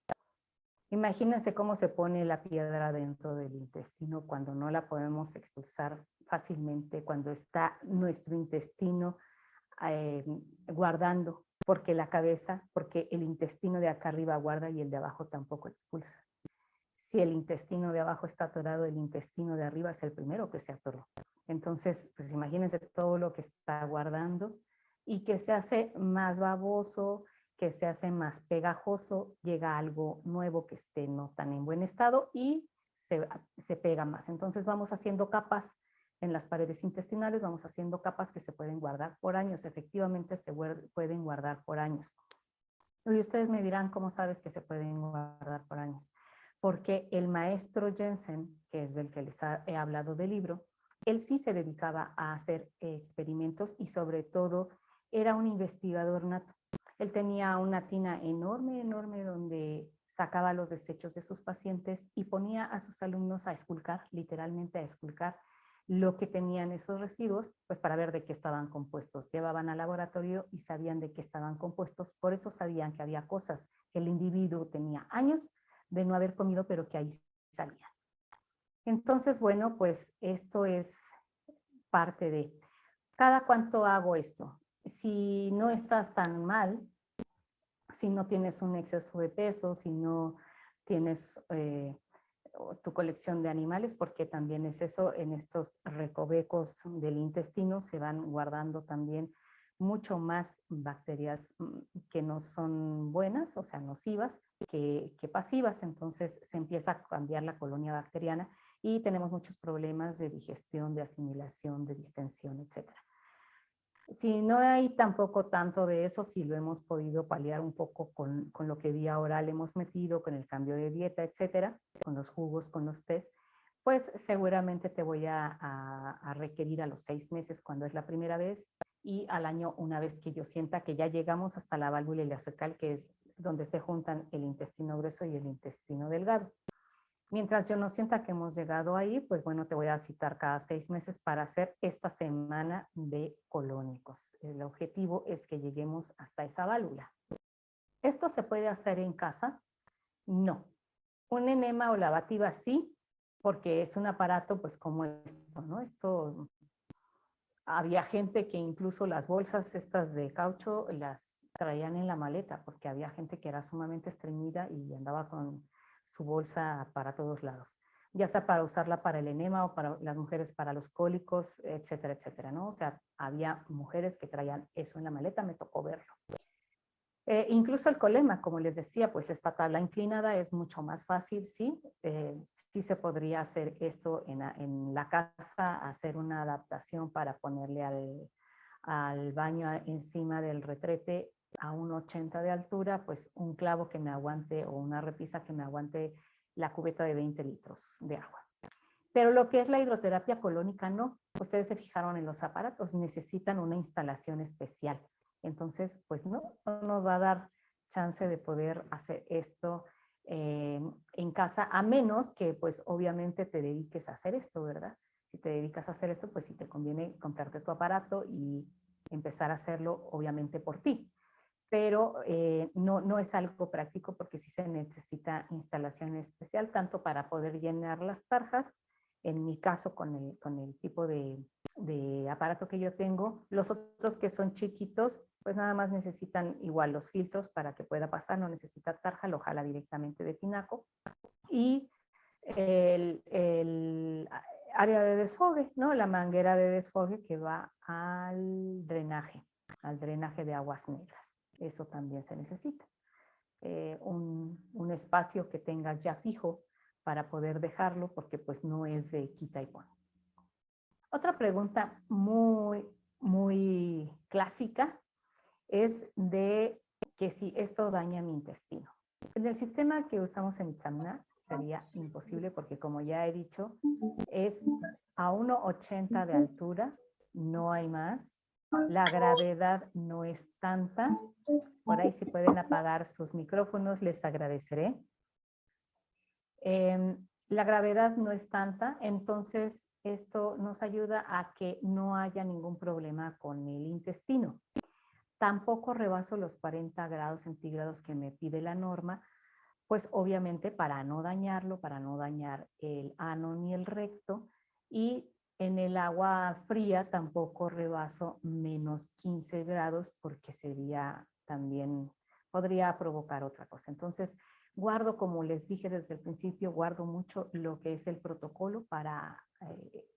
Imagínense cómo se pone la piedra dentro del intestino cuando no la podemos expulsar fácilmente, cuando está nuestro intestino guardando, porque la cabeza, porque el intestino de acá arriba guarda y el de abajo tampoco expulsa. Si el intestino de abajo está atorado, el intestino de arriba es el primero que se atoró. Entonces, pues imagínense todo lo que está guardando y que se hace más baboso, que se hace más pegajoso, llega algo nuevo que esté no tan en buen estado y se pega más. Entonces vamos haciendo capas en las paredes intestinales, vamos haciendo capas que se pueden guardar por años. Efectivamente se pueden guardar por años. Y ustedes me dirán, ¿cómo sabes que se pueden guardar por años? Porque el maestro Jensen, que es del que les he hablado del libro, él sí se dedicaba a hacer experimentos y sobre todo era un investigador nato. Él tenía una tina enorme, enorme, donde sacaba los desechos de sus pacientes y ponía a sus alumnos a esculcar, literalmente a esculcar lo que tenían esos residuos, pues para ver de qué estaban compuestos. Llevaban al laboratorio y sabían de qué estaban compuestos, por eso sabían que había cosas que el individuo tenía años de no haber comido, pero que ahí salían. Entonces, bueno, pues esto es parte de, ¿cada cuánto hago esto? Si no estás tan mal, si no tienes un exceso de peso, si no tienes tu colección de animales, porque también es eso, en estos recovecos del intestino se van guardando también mucho más bacterias que no son buenas, o sea, nocivas, que pasivas. Entonces se empieza a cambiar la colonia bacteriana y tenemos muchos problemas de digestión, de asimilación, de distensión, etcétera. Si no hay tampoco tanto de eso, si lo hemos podido paliar un poco con lo que vía oral hemos metido, con el cambio de dieta, etcétera, con los jugos, con los tés, pues seguramente te voy a requerir a los 6 meses cuando es la primera vez y al año una vez que yo sienta que ya llegamos hasta la válvula ileocecal, que es donde se juntan el intestino grueso y el intestino delgado. Mientras yo no sienta que hemos llegado ahí, pues bueno, te voy a citar cada 6 meses para hacer esta semana de colónicos. El objetivo es que lleguemos hasta esa válvula. ¿Esto se puede hacer en casa? No. Un enema o lavativa sí, porque es un aparato pues como esto, ¿no? Esto, había gente que incluso las bolsas estas de caucho las traían en la maleta, porque había gente que era sumamente estreñida y andaba con su bolsa para todos lados, ya sea para usarla para el enema o para las mujeres para los cólicos, etcétera, etcétera, ¿no? O sea, había mujeres que traían eso en la maleta, me tocó verlo. Incluso el colema, como les decía, pues esta tabla inclinada es mucho más fácil, sí. Sí se podría hacer esto en la casa, hacer una adaptación para ponerle al baño encima del retrete a un 80 de altura, pues un clavo que me aguante o una repisa que me aguante la cubeta de 20 litros de agua. Pero lo que es la hidroterapia colónica no. Ustedes se fijaron en los aparatos, necesitan una instalación especial. Entonces, pues no nos va a dar chance de poder hacer esto en casa, a menos que pues obviamente te dediques a hacer esto, ¿verdad? Si te dedicas a hacer esto, pues sí te conviene comprarte tu aparato y empezar a hacerlo obviamente por ti. Pero no es algo práctico porque sí se necesita instalación especial, tanto para poder llenar las tarjas, en mi caso con el tipo de aparato que yo tengo. Los otros que son chiquitos, pues nada más necesitan igual los filtros para que pueda pasar, no necesita tarja, lo jala directamente de tinaco. Y el área de desfogue, ¿no? La manguera de desfogue que va al drenaje de aguas negras. Eso también se necesita. Un espacio que tengas ya fijo para poder dejarlo, porque pues no es de quita y pon. Otra pregunta muy clásica es de que si esto daña mi intestino. En el sistema que usamos en Itzamna sería imposible porque, como ya he dicho, es a 1,80 de altura, no hay más. La gravedad no es tanta. Por ahí si pueden apagar sus micrófonos, les agradeceré. La gravedad no es tanta, entonces esto nos ayuda a que no haya ningún problema con el intestino. Tampoco rebaso los 40 grados centígrados que me pide la norma, pues obviamente para no dañarlo, para no dañar el ano ni el recto. Y en el agua fría tampoco rebaso menos 15 grados porque sería también, podría provocar otra cosa. Entonces, guardo, como les dije desde el principio, guardo mucho lo que es el protocolo para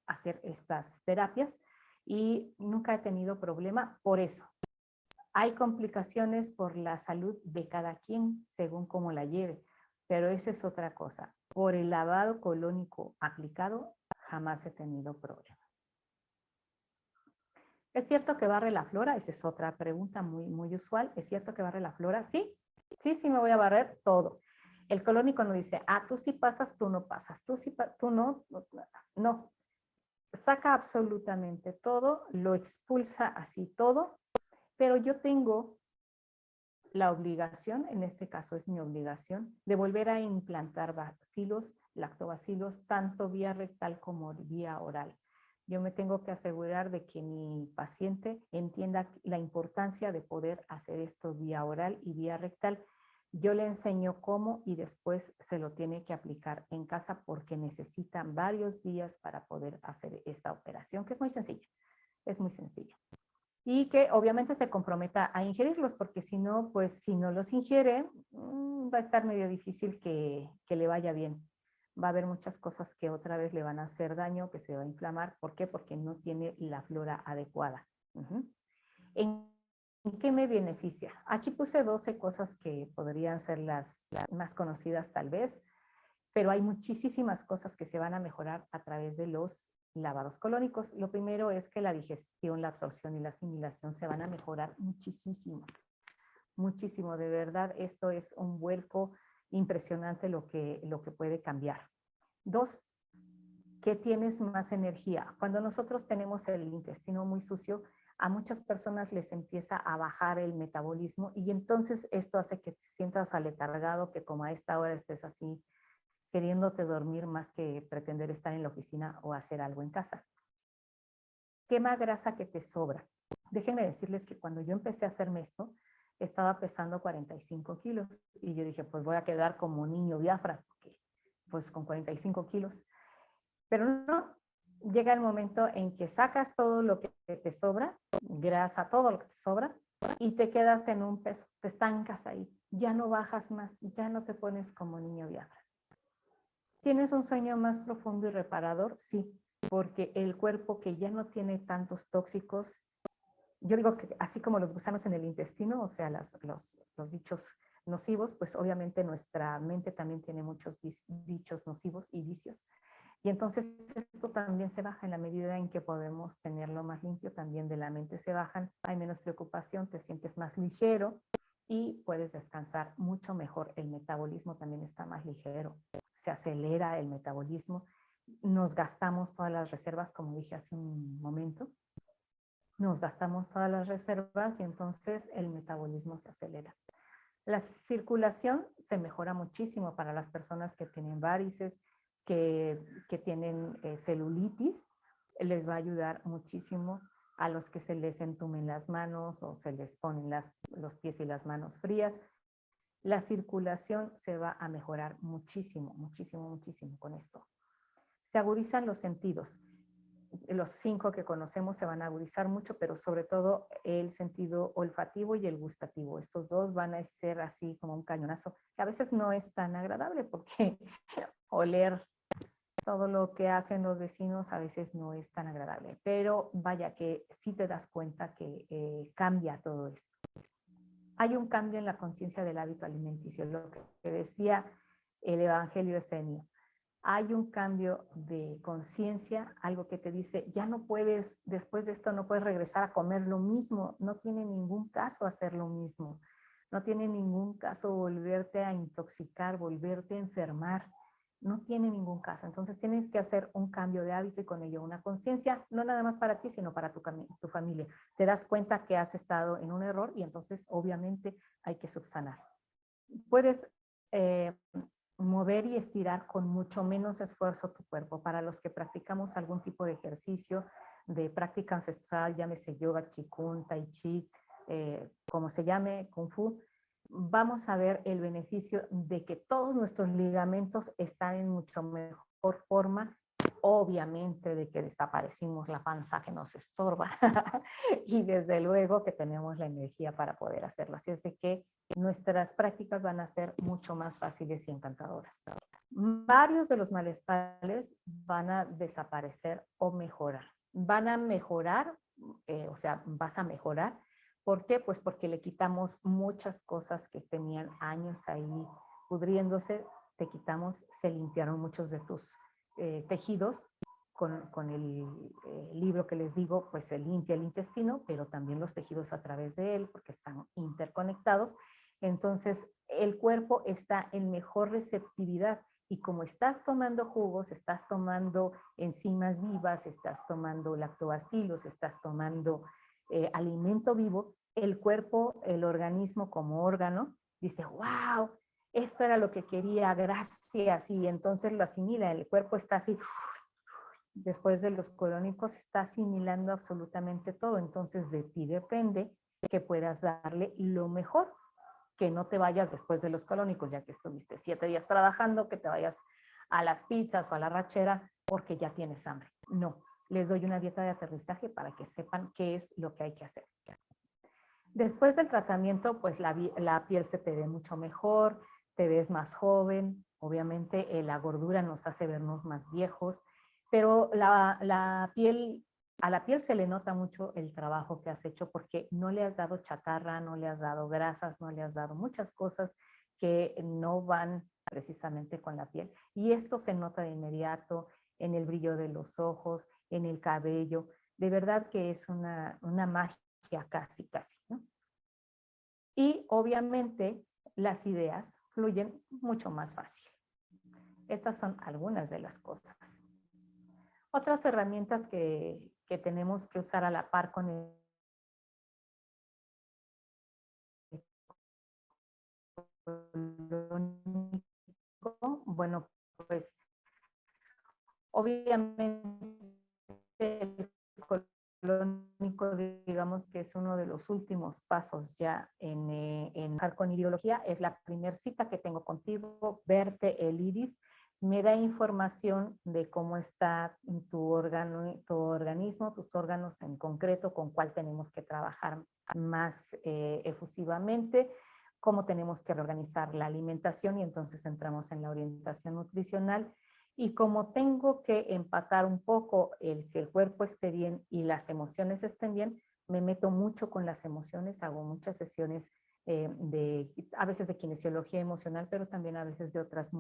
hacer estas terapias y nunca he tenido problema por eso. Hay complicaciones por la salud de cada quien según cómo la lleve, pero esa es otra cosa. Por el lavado colónico aplicado, jamás he tenido problema. ¿Es cierto que barre la flora? Esa es otra pregunta muy usual. ¿Es cierto que barre la flora? Sí, sí me voy a barrer todo. El colónico no dice, tú sí pasas, tú no pasas, tú no. Saca absolutamente todo, lo expulsa así todo, pero yo tengo la obligación, en este caso es mi obligación, de volver a implantar bacilos, lactobacilos, tanto vía rectal como vía oral. Yo me tengo que asegurar de que mi paciente entienda la importancia de poder hacer esto vía oral y vía rectal. Yo le enseño cómo y después se lo tiene que aplicar en casa porque necesitan varios días para poder hacer esta operación, que es muy sencilla. Es muy sencilla. Y que obviamente se comprometa a ingerirlos, porque si no, pues si no los ingiere, va a estar medio difícil que le vaya bien. Va a haber muchas cosas que otra vez le van a hacer daño, que se va a inflamar. ¿Por qué? Porque no tiene la flora adecuada. ¿En qué me beneficia? Aquí puse 12 cosas que podrían ser las más conocidas tal vez, pero hay muchísimas cosas que se van a mejorar a través de los lavados colónicos. Lo primero es que la digestión, la absorción y la asimilación se van a mejorar muchísimo, muchísimo. De verdad, esto es un vuelco impresionante lo que puede cambiar. 2, que tienes más energía. Cuando nosotros tenemos el intestino muy sucio, a muchas personas les empieza a bajar el metabolismo y entonces esto hace que te sientas aletargado, que como a esta hora estés así queriéndote dormir más que pretender estar en la oficina o hacer algo en casa. Quema grasa que te sobra. Déjenme decirles que cuando yo empecé a hacerme esto, estaba pesando 45 kilos y yo dije, pues voy a quedar como niño Biafra, porque, pues con 45 kilos. Pero no, llega el momento en que sacas todo lo que te sobra, grasa, todo lo que te sobra, y te quedas en un peso, te estancas ahí, ya no bajas más, ya no te pones como niño Biafra. ¿Tienes un sueño más profundo y reparador? Sí, porque el cuerpo que ya no tiene tantos tóxicos, yo digo que así como los gusanos en el intestino, o sea, los bichos nocivos, pues obviamente nuestra mente también tiene muchos bichos nocivos y vicios. Y entonces esto también se baja en la medida en que podemos tenerlo más limpio, también de la mente se bajan, hay menos preocupación, te sientes más ligero y puedes descansar mucho mejor. El metabolismo también está más ligero, se acelera el metabolismo, nos gastamos todas las reservas, como dije hace un momento, nos gastamos todas las reservas y entonces el metabolismo se acelera. La circulación se mejora muchísimo para las personas que tienen varices, que tienen celulitis, les va a ayudar muchísimo. A los que se les entumen las manos o se les ponen los pies y las manos frías, la circulación se va a mejorar muchísimo, muchísimo, muchísimo con esto. Se agudizan los sentidos. Los 5 que conocemos se van a agudizar mucho, pero sobre todo el sentido olfativo y el gustativo. Estos dos van a ser así como un cañonazo, que a veces no es tan agradable porque oler todo lo que hacen los vecinos a veces no es tan agradable, pero vaya que sí te das cuenta que cambia todo esto. Hay un cambio en la conciencia del hábito alimenticio, lo que decía el Evangelio Esenio. Hay un cambio de conciencia, algo que te dice, ya no puedes, después de esto no puedes regresar a comer lo mismo, no tiene ningún caso hacer lo mismo, no tiene ningún caso volverte a intoxicar, volverte a enfermar, no tiene ningún caso. Entonces tienes que hacer un cambio de hábito y con ello una conciencia, no nada más para ti, sino para tu familia. Te das cuenta que has estado en un error y entonces obviamente hay que subsanar. Puedes mover y estirar con mucho menos esfuerzo tu cuerpo. Para los que practicamos algún tipo de ejercicio, de práctica ancestral, llámese yoga, qigong, tai chi, como se llame, kung fu, vamos a ver el beneficio de que todos nuestros ligamentos están en mucho mejor forma, obviamente de que desaparecimos la panza que nos estorba y desde luego que tenemos la energía para poder hacerlo. Así es de que nuestras prácticas van a ser mucho más fáciles y encantadoras. Varios de los malestares van a desaparecer o mejorar. Van a mejorar, o sea, vas a mejorar. ¿Por qué? Pues porque le quitamos muchas cosas que tenían años ahí pudriéndose, te quitamos, se limpiaron muchos de tus tejidos. Con el libro que les digo, pues se limpia el intestino, pero también los tejidos a través de él, porque están interconectados. Entonces, el cuerpo está en mejor receptividad y como estás tomando jugos, estás tomando enzimas vivas, estás tomando lactobacilos, estás tomando alimento vivo, el cuerpo, el organismo como órgano, dice, wow, esto era lo que quería, gracias, y entonces lo asimila, el cuerpo está así, después de los colónicos está asimilando absolutamente todo, entonces de ti depende que puedas darle lo mejor, que no te vayas después de los colónicos, ya que estuviste 7 días trabajando, que te vayas a las pizzas o a la rachera porque ya tienes hambre. No, les doy una dieta de aterrizaje para que sepan qué es lo que hay que hacer. Después del tratamiento, pues la piel se te ve mucho mejor, te ves más joven, obviamente la gordura nos hace vernos más viejos, pero a la piel se le nota mucho el trabajo que has hecho porque no le has dado chatarra, no le has dado grasas, no le has dado muchas cosas que no van precisamente con la piel. Y esto se nota de inmediato en el brillo de los ojos, en el cabello. De verdad que es una magia casi, casi, ¿no? Y obviamente las ideas fluyen mucho más fácil. Estas son algunas de las cosas. Otras herramientas que tenemos que usar a la par con colónico, bueno, pues obviamente el colónico, digamos que es uno de los últimos pasos ya en trabajar con iridología. Es la primera cita que tengo contigo, verte el iris, me da información de cómo está tu organismo, tus órganos en concreto, con cuál tenemos que trabajar más efusivamente, cómo tenemos que reorganizar la alimentación, y entonces entramos en la orientación nutricional. Y como tengo que empatar un poco el que el cuerpo esté bien y las emociones estén bien, me meto mucho con las emociones, hago muchas sesiones a veces de kinesiología emocional, pero también a veces de otras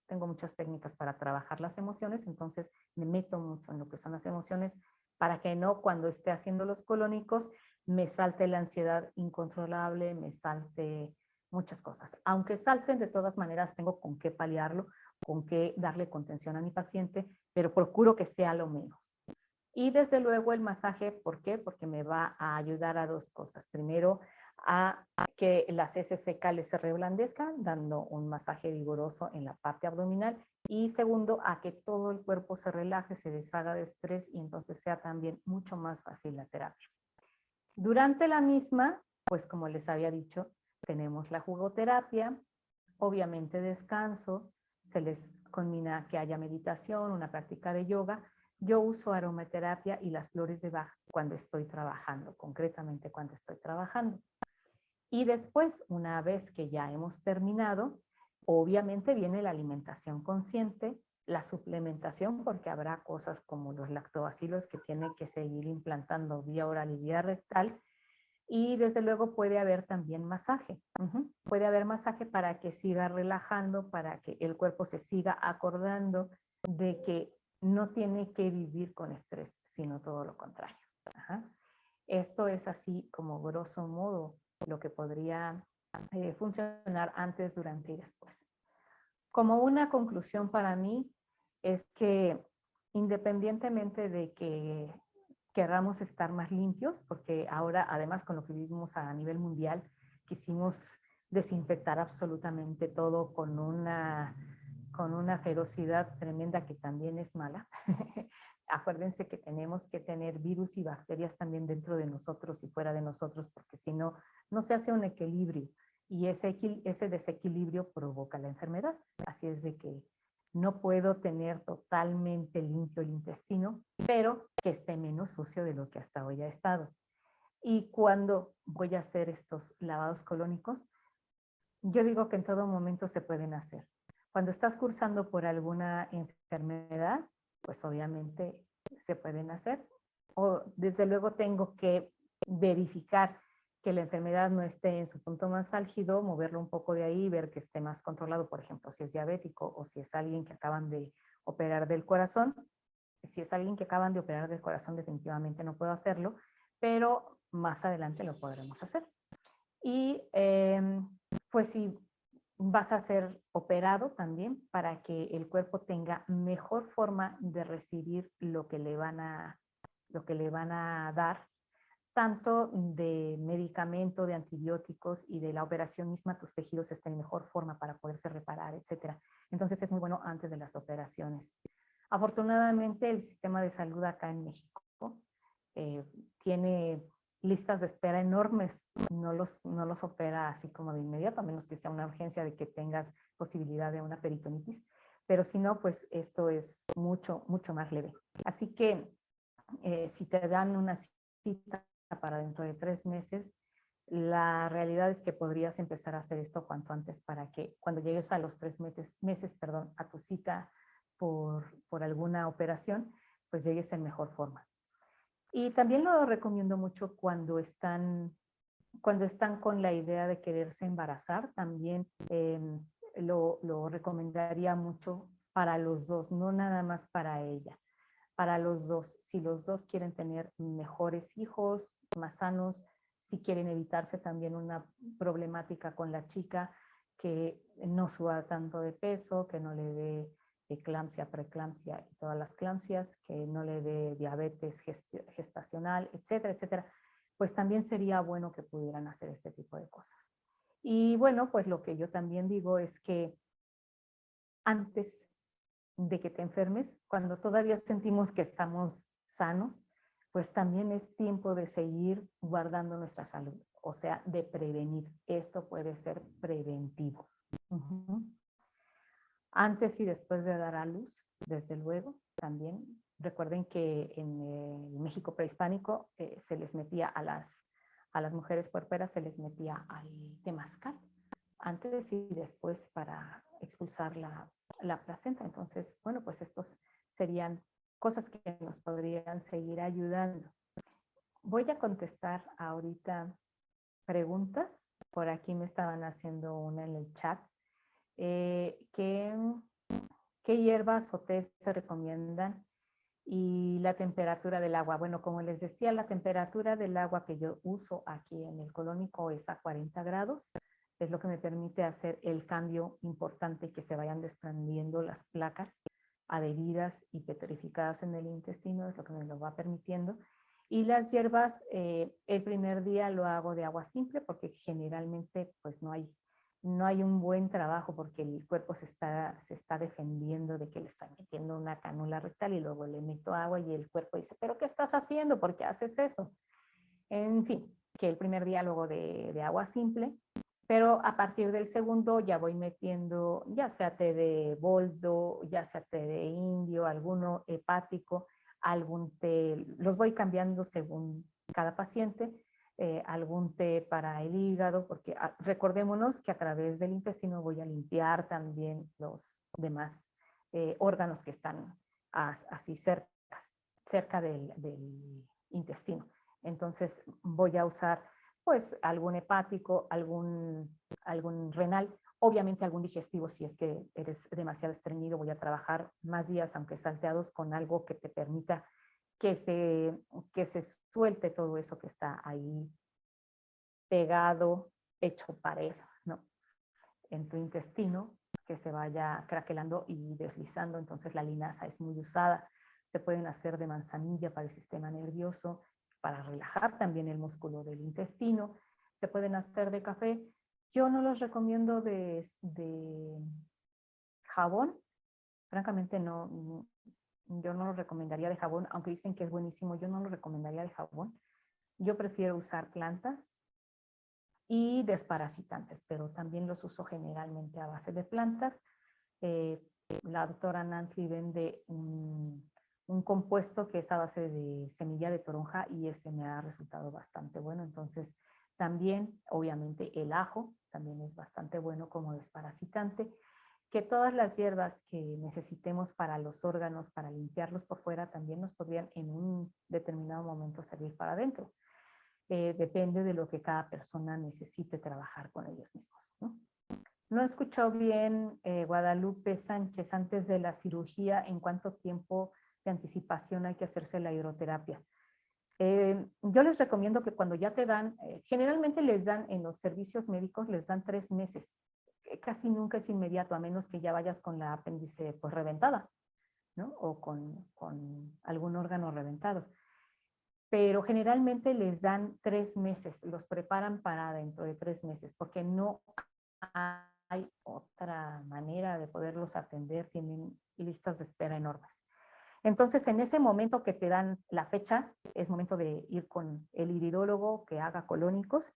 tengo muchas técnicas para trabajar las emociones, entonces me meto mucho en lo que son las emociones para que no, cuando esté haciendo los colónicos, me salte la ansiedad incontrolable, me salte muchas cosas. Aunque salten, de todas maneras tengo con qué paliarlo, con qué darle contención a mi paciente, pero procuro que sea lo menos. Y desde luego el masaje, ¿por qué? Porque me va a ayudar a dos cosas. Primero, a que las heces fecales se reblandezcan, dando un masaje vigoroso en la parte abdominal. Y segundo, a que todo el cuerpo se relaje, se deshaga de estrés y entonces sea también mucho más fácil la terapia. Durante la misma, pues como les había dicho, tenemos la jugoterapia, obviamente descanso, se les combina que haya meditación, una práctica de yoga. Yo uso aromaterapia y las flores de Bach cuando estoy trabajando, concretamente cuando estoy trabajando. Y después, una vez que ya hemos terminado, obviamente viene la alimentación consciente, la suplementación, porque habrá cosas como los lactobacilos que tienen que seguir implantando vía oral y vía rectal. Y desde luego puede haber también masaje. Puede haber masaje para que siga relajando, para que el cuerpo se siga acordando de que no tiene que vivir con estrés, sino todo lo contrario. Ajá. Esto es así como grosso modo lo que podría funcionar antes, durante y después. Como una conclusión para mí es que independientemente de que queramos estar más limpios, porque ahora además con lo que vivimos a nivel mundial, quisimos desinfectar absolutamente todo con una ferocidad tremenda que también es mala. Acuérdense que tenemos que tener virus y bacterias también dentro de nosotros y fuera de nosotros, porque si no, no se hace un equilibrio y ese desequilibrio provoca la enfermedad. Así es de que no puedo tener totalmente limpio el intestino, pero que esté menos sucio de lo que hasta hoy ha estado. Y cuando voy a hacer estos lavados colónicos, yo digo que en todo momento se pueden hacer. Cuando estás cursando por alguna enfermedad, pues obviamente se pueden hacer. O desde luego tengo que verificar que la enfermedad no esté en su punto más álgido, moverlo un poco de ahí, ver que esté más controlado, por ejemplo, si es diabético o si es alguien que acaban de operar del corazón. Si es alguien que acaban de operar del corazón, definitivamente no puedo hacerlo, pero más adelante lo podremos hacer. Y pues si vas a ser operado también para que el cuerpo tenga mejor forma de recibir lo que le van a dar, tanto de medicamento, de antibióticos y de la operación misma, tus tejidos estén en mejor forma para poderse reparar, etcétera. Entonces es muy bueno antes de las operaciones. Afortunadamente el sistema de salud acá en México tiene listas de espera enormes, no los opera así como de inmediato, a menos que sea una urgencia de que tengas posibilidad de una peritonitis, pero si no, pues esto es mucho, mucho más leve. Así que si te dan una cita para dentro de 3 meses, la realidad es que podrías empezar a hacer esto cuanto antes para que cuando llegues a los 3 meses, a tu cita por alguna operación, pues llegues en mejor forma. Y también lo recomiendo mucho cuando están con la idea de quererse embarazar, también lo recomendaría mucho para los dos, no nada más para ella, para los dos. Si los dos quieren tener mejores hijos, más sanos, si quieren evitarse también una problemática con la chica, que no suba tanto de peso, que no le dé eclampsia, preeclampsia y todas las clamsias, que no le dé diabetes gestacional, etcétera, etcétera, pues también sería bueno que pudieran hacer este tipo de cosas. Y bueno, pues lo que yo también digo es que antes de que te enfermes, cuando todavía sentimos que estamos sanos, pues también es tiempo de seguir guardando nuestra salud, o sea, de prevenir. Esto puede ser preventivo. Uh-huh. Antes y después de dar a luz, desde luego, también. Recuerden que en el México prehispánico se les metía a las mujeres puérperas, se les metía al temazcal, antes y después para expulsar la placenta. Entonces, bueno, pues estos serían cosas que nos podrían seguir ayudando. Voy a contestar ahorita preguntas. Por aquí me estaban haciendo una en el chat. ¿Qué hierbas o tés se recomiendan? Y la temperatura del agua. Bueno, como les decía, la temperatura del agua que yo uso aquí en el colónico es a 40 grados. Es lo que me permite hacer el cambio importante, que se vayan desprendiendo las placas adheridas y petrificadas en el intestino, es lo que me lo va permitiendo. Y las hierbas, el primer día lo hago de agua simple porque generalmente pues no hay un buen trabajo porque el cuerpo se está defendiendo de que le están metiendo una cánula rectal y luego le meto agua y el cuerpo dice, ¿pero qué estás haciendo? ¿Por qué haces eso? En fin, que el primer día luego de agua simple, pero a partir del segundo ya voy metiendo ya sea té de boldo, ya sea té de indio, alguno hepático, algún té, los voy cambiando según cada paciente, algún té para el hígado, porque recordémonos que a través del intestino voy a limpiar también los demás órganos que están así cerca del intestino. Entonces voy a usar pues algún hepático, algún renal, obviamente algún digestivo si es que eres demasiado estreñido. Voy a trabajar más días, aunque salteados, con algo que te permita que se suelte todo eso que está ahí pegado, hecho pared, ¿no? En tu intestino, que se vaya craquelando y deslizando. Entonces la linaza es muy usada. Se pueden hacer de manzanilla para el sistema nervioso, para relajar también el músculo del intestino. Se pueden hacer de café. Yo no los recomiendo de jabón. Francamente no, yo no lo recomendaría de jabón, aunque dicen que es buenísimo, yo no lo recomendaría de jabón. Yo prefiero usar plantas y desparasitantes, pero también los uso generalmente a base de plantas. La doctora Nancy vende un compuesto que es a base de semilla de toronja y ese me ha resultado bastante bueno. Entonces, también, obviamente, el ajo también es bastante bueno como desparasitante. Que todas las hierbas que necesitemos para los órganos, para limpiarlos por fuera, también nos podrían en un determinado momento servir para adentro. Depende de lo que cada persona necesite trabajar con ellos mismos, ¿no? No escuchó bien Guadalupe Sánchez, antes de la cirugía, ¿en cuánto tiempo de anticipación hay que hacerse la hidroterapia? Yo les recomiendo que cuando ya te dan, generalmente les dan en los servicios médicos, les dan 3 meses. Casi nunca es inmediato, a menos que ya vayas con la apéndice pues reventada, ¿no? O con algún órgano reventado. Pero generalmente les dan 3 meses, los preparan para dentro de 3 meses, porque no hay otra manera de poderlos atender, tienen listas de espera enormes. Entonces, en ese momento que te dan la fecha, es momento de ir con el iridólogo que haga colónicos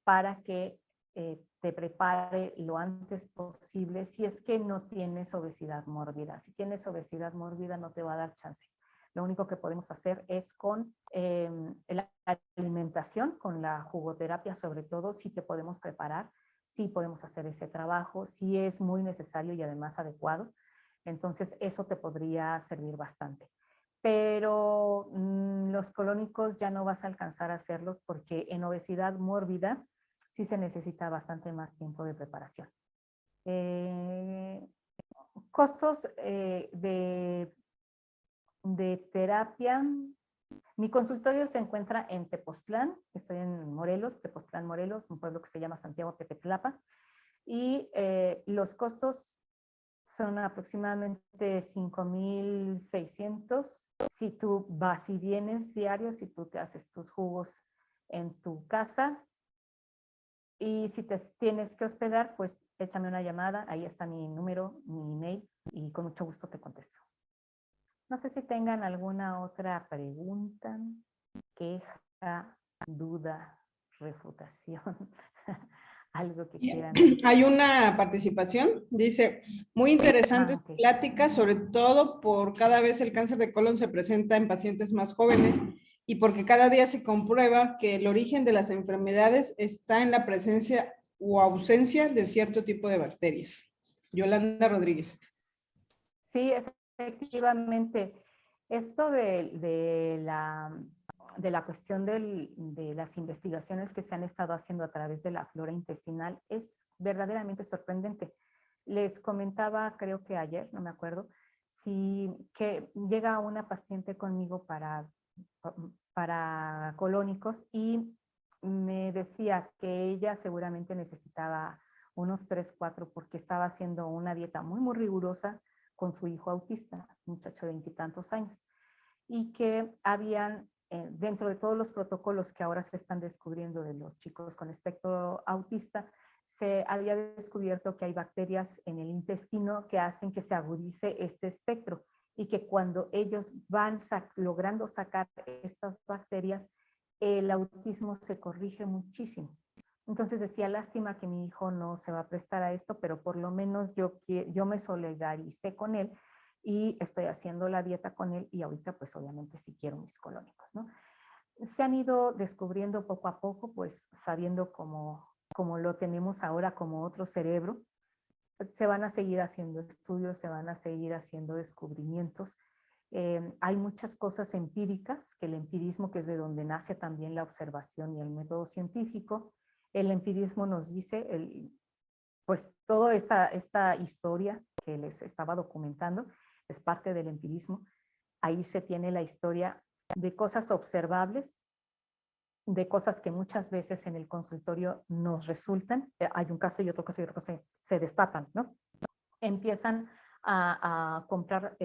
para que te prepare lo antes posible si es que no tienes obesidad mórbida. Si tienes obesidad mórbida no te va a dar chance. Lo único que podemos hacer es con la alimentación, con la jugoterapia sobre todo, si te podemos preparar, si podemos hacer ese trabajo, si es muy necesario y además adecuado. Entonces eso te podría servir bastante. Pero los colónicos ya no vas a alcanzar a hacerlos porque en obesidad mórbida sí se necesita bastante más tiempo de preparación. Costos de terapia. Mi consultorio se encuentra en Tepoztlán, estoy en Morelos, Tepoztlán, Morelos, un pueblo que se llama Santiago Tepetlapa, y los costos son aproximadamente 5,600 si tú vas y vienes diario, si tú te haces tus jugos en tu casa. Y si te tienes que hospedar, pues échame una llamada, ahí está mi número, mi email, y con mucho gusto te contesto. No sé si tengan alguna otra pregunta, queja, duda, refutación, algo que quieran. Hay una participación, dice, muy interesante Ok. plática, sobre todo por cada vez el cáncer de colon se presenta en pacientes más jóvenes y porque cada día se comprueba que el origen de las enfermedades está en la presencia o ausencia de cierto tipo de bacterias. Yolanda Rodríguez. Sí, efectivamente. Esto de la cuestión de las investigaciones que se han estado haciendo a través de la flora intestinal es verdaderamente sorprendente. Les comentaba, creo que ayer, no me acuerdo, si que llega una paciente conmigo para colónicos y me decía que ella seguramente necesitaba unos 3, 4 porque estaba haciendo una dieta muy, muy rigurosa con su hijo autista, un muchacho de 20 y tantos años, y que habían, dentro de todos los protocolos que ahora se están descubriendo de los chicos con espectro autista, se había descubierto que hay bacterias en el intestino que hacen que se agudice este espectro y que cuando ellos van logrando sacar estas bacterias, el autismo se corrige muchísimo. Entonces decía, lástima que mi hijo no se va a prestar a esto, pero por lo menos yo me solidaricé con él y estoy haciendo la dieta con él y ahorita pues obviamente sí quiero mis colónicos, ¿no? Se han ido descubriendo poco a poco, pues sabiendo cómo lo tenemos ahora como otro cerebro, se van a seguir haciendo estudios, se van a seguir haciendo descubrimientos. Hay muchas cosas empíricas, que el empirismo, que es de donde nace también la observación y el método científico, el empirismo nos dice, pues toda esta historia que les estaba documentando es parte del empirismo. Ahí se tiene la historia de cosas observables, de cosas que muchas veces en el consultorio nos resultan. Hay un caso y otro caso y otro caso, se destapan, ¿no? Empiezan a comprar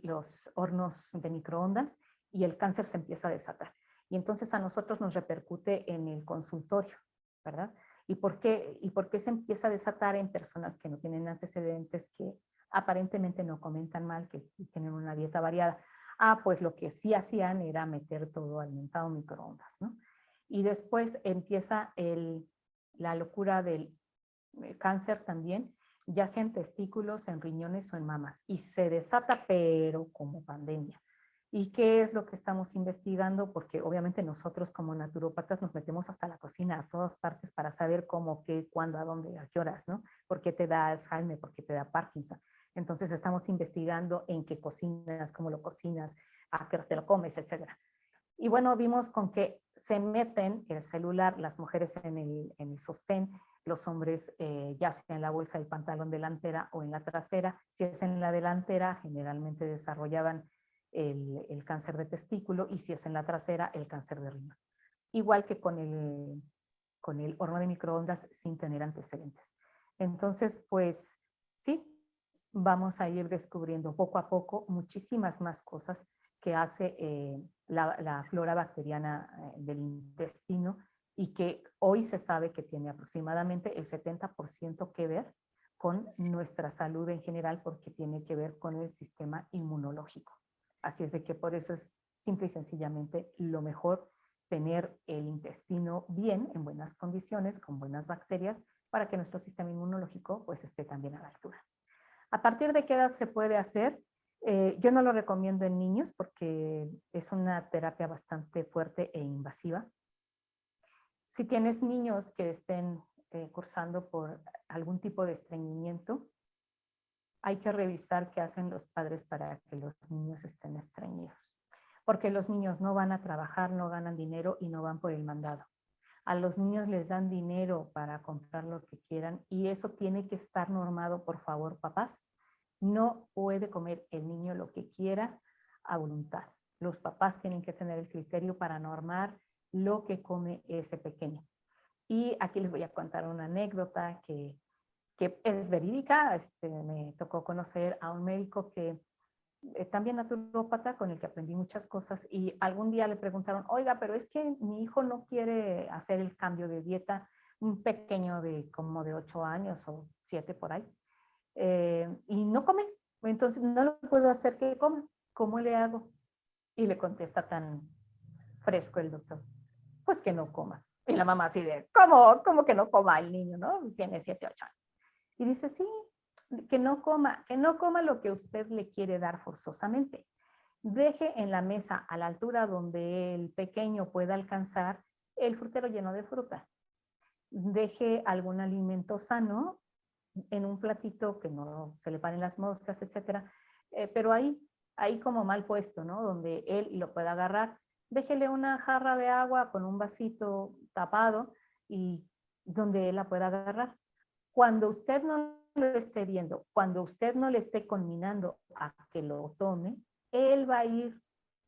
los hornos de microondas y el cáncer se empieza a desatar. Y entonces a nosotros nos repercute en el consultorio, ¿verdad? ¿Y por qué se empieza a desatar en personas que no tienen antecedentes, que aparentemente no comentan mal, que tienen una dieta variada? Ah, pues lo que sí hacían era meter todo alimentado en microondas, ¿no? Y después empieza la locura del cáncer también, ya sea en testículos, en riñones o en mamas, y se desata, pero como pandemia. ¿Y qué es lo que estamos investigando? Porque obviamente nosotros como naturópatas nos metemos hasta la cocina, a todas partes, para saber cómo, qué, cuándo, a dónde, a qué horas, ¿no? ¿Por qué te da Alzheimer? ¿Por qué te da Parkinson? Entonces estamos investigando en qué cocinas, cómo lo cocinas, a qué hora te lo comes, etcétera. Y bueno, dimos con que se meten el celular, las mujeres en el sostén, los hombres ya sea en la bolsa del pantalón delantera o en la trasera. Si es en la delantera, generalmente desarrollaban el cáncer de testículo, y si es en la trasera, el cáncer de riñón. Igual que con el horno de microondas sin tener antecedentes. Entonces, pues sí, vamos a ir descubriendo poco a poco muchísimas más cosas que hace la flora bacteriana del intestino, y que hoy se sabe que tiene aproximadamente el 70% que ver con nuestra salud en general, porque tiene que ver con el sistema inmunológico. Así es de que por eso es simple y sencillamente lo mejor tener el intestino bien, en buenas condiciones, con buenas bacterias, para que nuestro sistema inmunológico pues esté también a la altura. ¿A partir de qué edad se puede hacer? Yo no lo recomiendo en niños porque es una terapia bastante fuerte e invasiva. Si tienes niños que estén cursando por algún tipo de estreñimiento, hay que revisar qué hacen los padres para que los niños estén estreñidos. Porque los niños no van a trabajar, no ganan dinero y no van por el mandado. A los niños les dan dinero para comprar lo que quieran, y eso tiene que estar normado, por favor, papás. No puede comer el niño lo que quiera a voluntad. Los papás tienen que tener el criterio para normar lo que come ese pequeño. Y aquí les voy a contar una anécdota que es verídica. Me tocó conocer a un médico que también naturópata, con el que aprendí muchas cosas, y algún día le preguntaron, oiga, pero es que mi hijo no quiere hacer el cambio de dieta un pequeño de como de 8 años o 7 por ahí, y no come. Entonces no lo puedo hacer que coma. ¿Cómo le hago? Y le contesta tan fresco el doctor, pues que no coma. Y la mamá así de, ¿cómo que no coma el niño, no? Tiene 7, 8 años. Y dice, sí, que no coma lo que usted le quiere dar forzosamente. Deje en la mesa a la altura donde el pequeño pueda alcanzar el frutero lleno de fruta. Deje algún alimento sano en un platito que no se le paren las moscas, etcétera, pero ahí como mal puesto, ¿no? Donde él lo pueda agarrar. Déjele una jarra de agua con un vasito tapado y donde él la pueda agarrar. Cuando usted no lo esté viendo, cuando usted no le esté conminando a que lo tome, él va a ir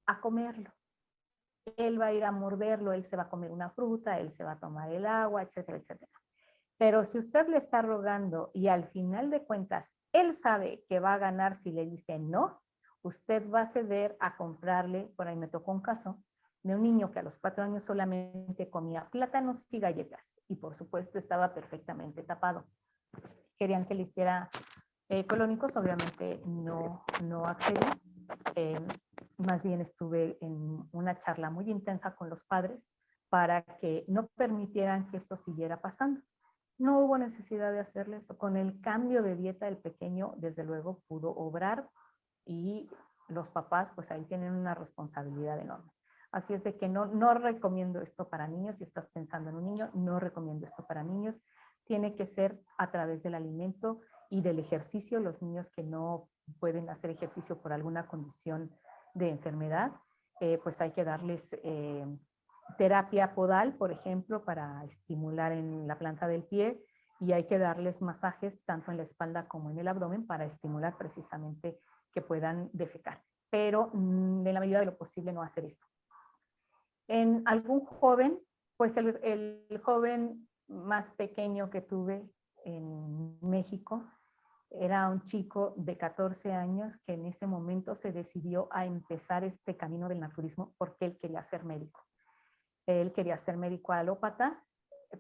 a comerlo. Él va a ir a morderlo, él se va a comer una fruta, él se va a tomar el agua, etcétera, etcétera. Pero si usted le está rogando y al final de cuentas él sabe que va a ganar si le dice no, usted va a ceder a comprarle. Por ahí me tocó un caso de un niño que a los 4 años solamente comía plátanos y galletas y por supuesto estaba perfectamente tapado. Querían que le hiciera colónicos, obviamente no accedí. Eh, Más bien estuve en una charla muy intensa con los padres para que no permitieran que esto siguiera pasando. No hubo necesidad de hacerle eso. Con el cambio de dieta del pequeño, desde luego pudo obrar y los papás pues ahí tienen una responsabilidad enorme. Así es de que no recomiendo esto para niños. Si estás pensando en un niño, no recomiendo esto para niños. Tiene que ser a través del alimento y del ejercicio. Los niños que no pueden hacer ejercicio por alguna condición de enfermedad, pues hay que darles terapia podal, por ejemplo, para estimular en la planta del pie, y hay que darles masajes tanto en la espalda como en el abdomen para estimular precisamente que puedan defecar. Pero en la medida de lo posible no hacer esto. En algún joven, pues el joven más pequeño que tuve en México era un chico de 14 años que en ese momento se decidió a empezar este camino del naturismo porque él quería ser médico. Él quería ser médico alópata,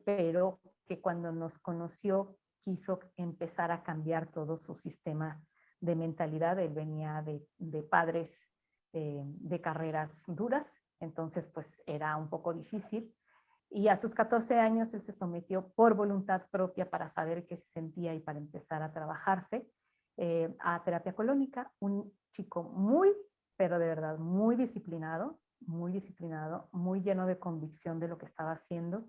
pero que cuando nos conoció quiso empezar a cambiar todo su sistema de mentalidad. Él venía de padres de carreras duras, entonces pues era un poco difícil. Y a sus 14 años él se sometió por voluntad propia para saber qué se sentía y para empezar a trabajarse a terapia colónica. Un chico muy, pero de verdad muy disciplinado, muy lleno de convicción de lo que estaba haciendo.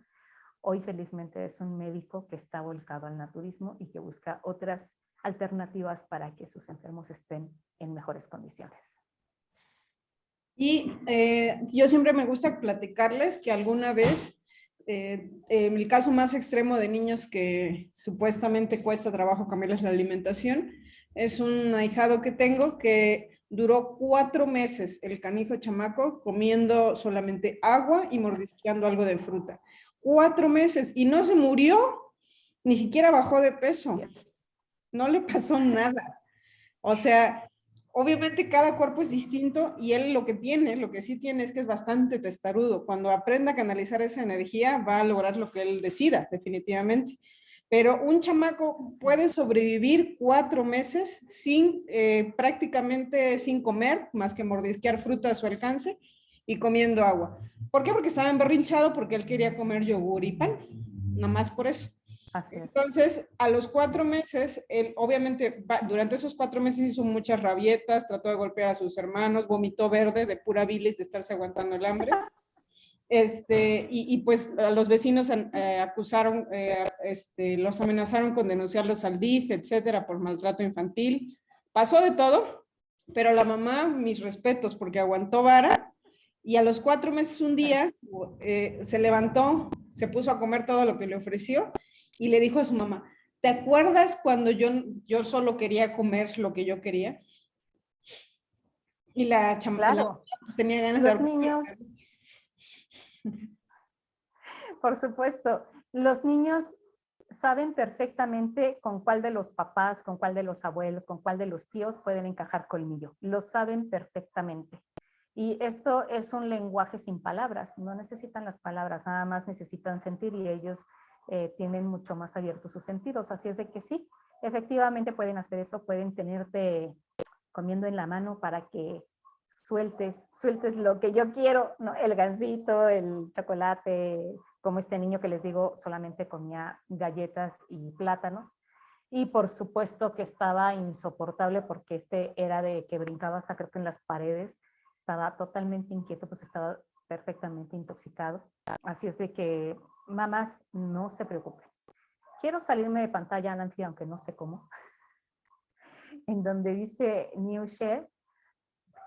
Hoy felizmente es un médico que está volcado al naturismo y que busca otras alternativas para que sus enfermos estén en mejores condiciones. Y yo siempre me gusta platicarles que alguna vez, en el caso más extremo de niños que supuestamente cuesta trabajo cambiarles la alimentación, es un ahijado que tengo que duró 4 meses el canijo chamaco comiendo solamente agua y mordisqueando algo de fruta. 4 meses y no se murió, ni siquiera bajó de peso, no le pasó nada. O sea, obviamente cada cuerpo es distinto y él lo que sí tiene es que es bastante testarudo. Cuando aprenda a canalizar esa energía va a lograr lo que él decida, definitivamente. Pero un chamaco puede sobrevivir 4 meses sin, prácticamente sin comer, más que mordisquear fruta a su alcance y comiendo agua. ¿Por qué? Porque estaba emberrinchado porque él quería comer yogur y pan, nada más por eso. Así es. Entonces, a los 4 meses, él obviamente durante esos 4 meses hizo muchas rabietas, trató de golpear a sus hermanos, vomitó verde de pura bilis de estarse aguantando el hambre. Y pues a los vecinos acusaron, los amenazaron con denunciarlos al DIF, etcétera, por maltrato infantil. Pasó de todo, pero la mamá, mis respetos, porque aguantó vara, y a los 4 meses un día se levantó, se puso a comer todo lo que le ofreció y le dijo a su mamá, ¿te acuerdas cuando yo solo quería comer lo que yo quería? Y Claro, tenía ganas los de... niños, por supuesto, los niños saben perfectamente con cuál de los papás, con cuál de los abuelos, con cuál de los tíos pueden encajar colmillo. Lo saben perfectamente. Y esto es un lenguaje sin palabras. No necesitan las palabras, nada más necesitan sentir y ellos tienen mucho más abiertos sus sentidos. Así es de que sí, efectivamente pueden hacer eso, pueden tenerte comiendo en la mano para que sueltes lo que yo quiero, ¿no? El gansito, el chocolate, como este niño que les digo solamente comía galletas y plátanos. Y por supuesto que estaba insoportable porque este era de que brincaba hasta creo que en las paredes, estaba totalmente inquieto, pues estaba perfectamente intoxicado. Así es de que, mamás, no se preocupen. Quiero salirme de pantalla, Nancy, aunque no sé cómo. En donde dice New Share,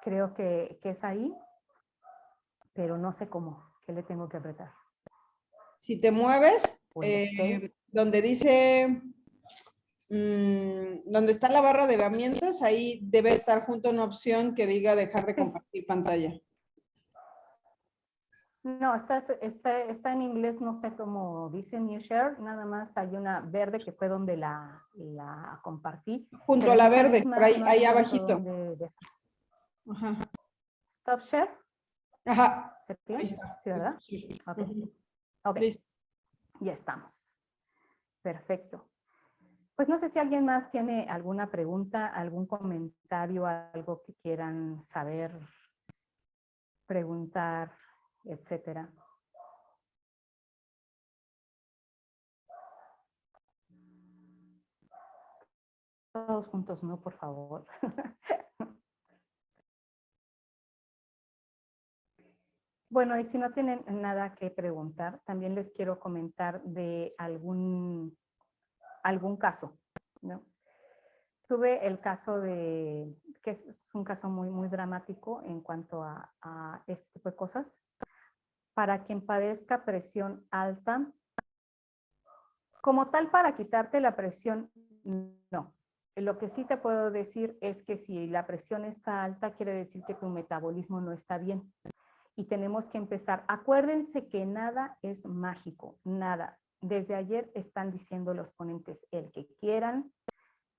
creo que es ahí, pero no sé cómo, qué le tengo que apretar. Si te mueves, Okay. donde dice, donde está la barra de herramientas, ahí debe estar junto a una opción que diga dejar de compartir pantalla. No, está en inglés, no sé cómo dice New Share, nada más hay una verde que fue donde la compartí. Junto a la verde, Misma, por ahí, no ahí encuentro abajito. dónde Ajá. Stop Share. Ajá. ¿Sí? Ahí está. ¿Sí, verdad? Ok. Ok. Listo. Ya estamos. Perfecto. Pues no sé si alguien más tiene alguna pregunta, algún comentario, algo que quieran saber, preguntar, etcétera. Todos juntos, no, por favor. Bueno, y si no tienen nada que preguntar, también les quiero comentar de algún caso, ¿no? Tuve el caso de, que es un caso muy dramático en cuanto a este tipo de cosas. Para quien padezca presión alta, como tal para quitarte la presión, no. Lo que sí te puedo decir es que si la presión está alta, quiere decir que tu metabolismo no está bien. Y tenemos que empezar. Acuérdense que nada es mágico, nada. Desde ayer están diciendo los ponentes el que quieran,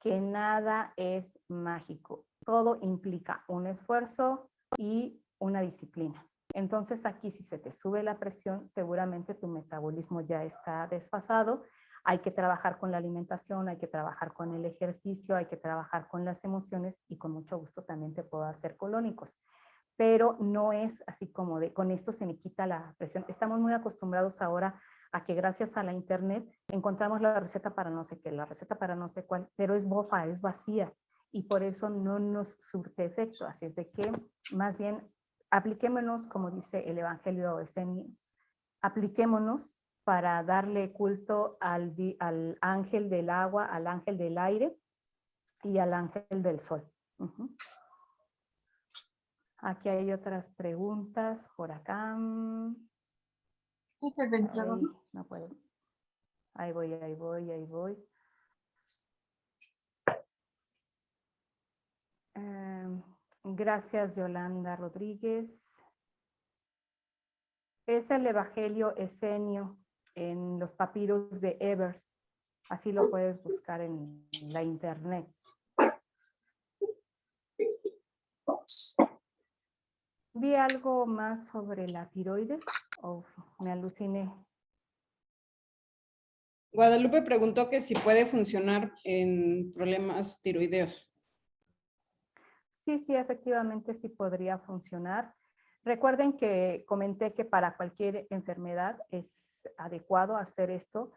que nada es mágico. Todo implica un esfuerzo y una disciplina. Entonces aquí si se te sube la presión, seguramente tu metabolismo ya está desfasado. Hay que trabajar con la alimentación, hay que trabajar con el ejercicio, hay que trabajar con las emociones y con mucho gusto también te puedo hacer colónicos. Pero no es así como de con esto se me quita la presión. Estamos muy acostumbrados ahora a que gracias a la internet encontramos la receta para no sé qué, la receta para no sé cuál, pero es bofa, es vacía y por eso no nos surte efecto. Así es de que más bien apliquémonos, como dice el Evangelio Esenio, apliquémonos para darle culto al ángel del agua, al ángel del aire y al ángel del sol. Aquí hay otras preguntas por acá. ¿Qué es el ventilador? Ay, no puedo. Ahí voy. Gracias, Yolanda Rodríguez. Es el Evangelio Esenio en los papiros de Evers. Así lo puedes buscar en la internet. ¿Vi algo más sobre la tiroides? ¿O me aluciné? Guadalupe preguntó que si puede funcionar en problemas tiroideos. Sí, efectivamente sí podría funcionar. Recuerden que comenté que para cualquier enfermedad es adecuado hacer esto,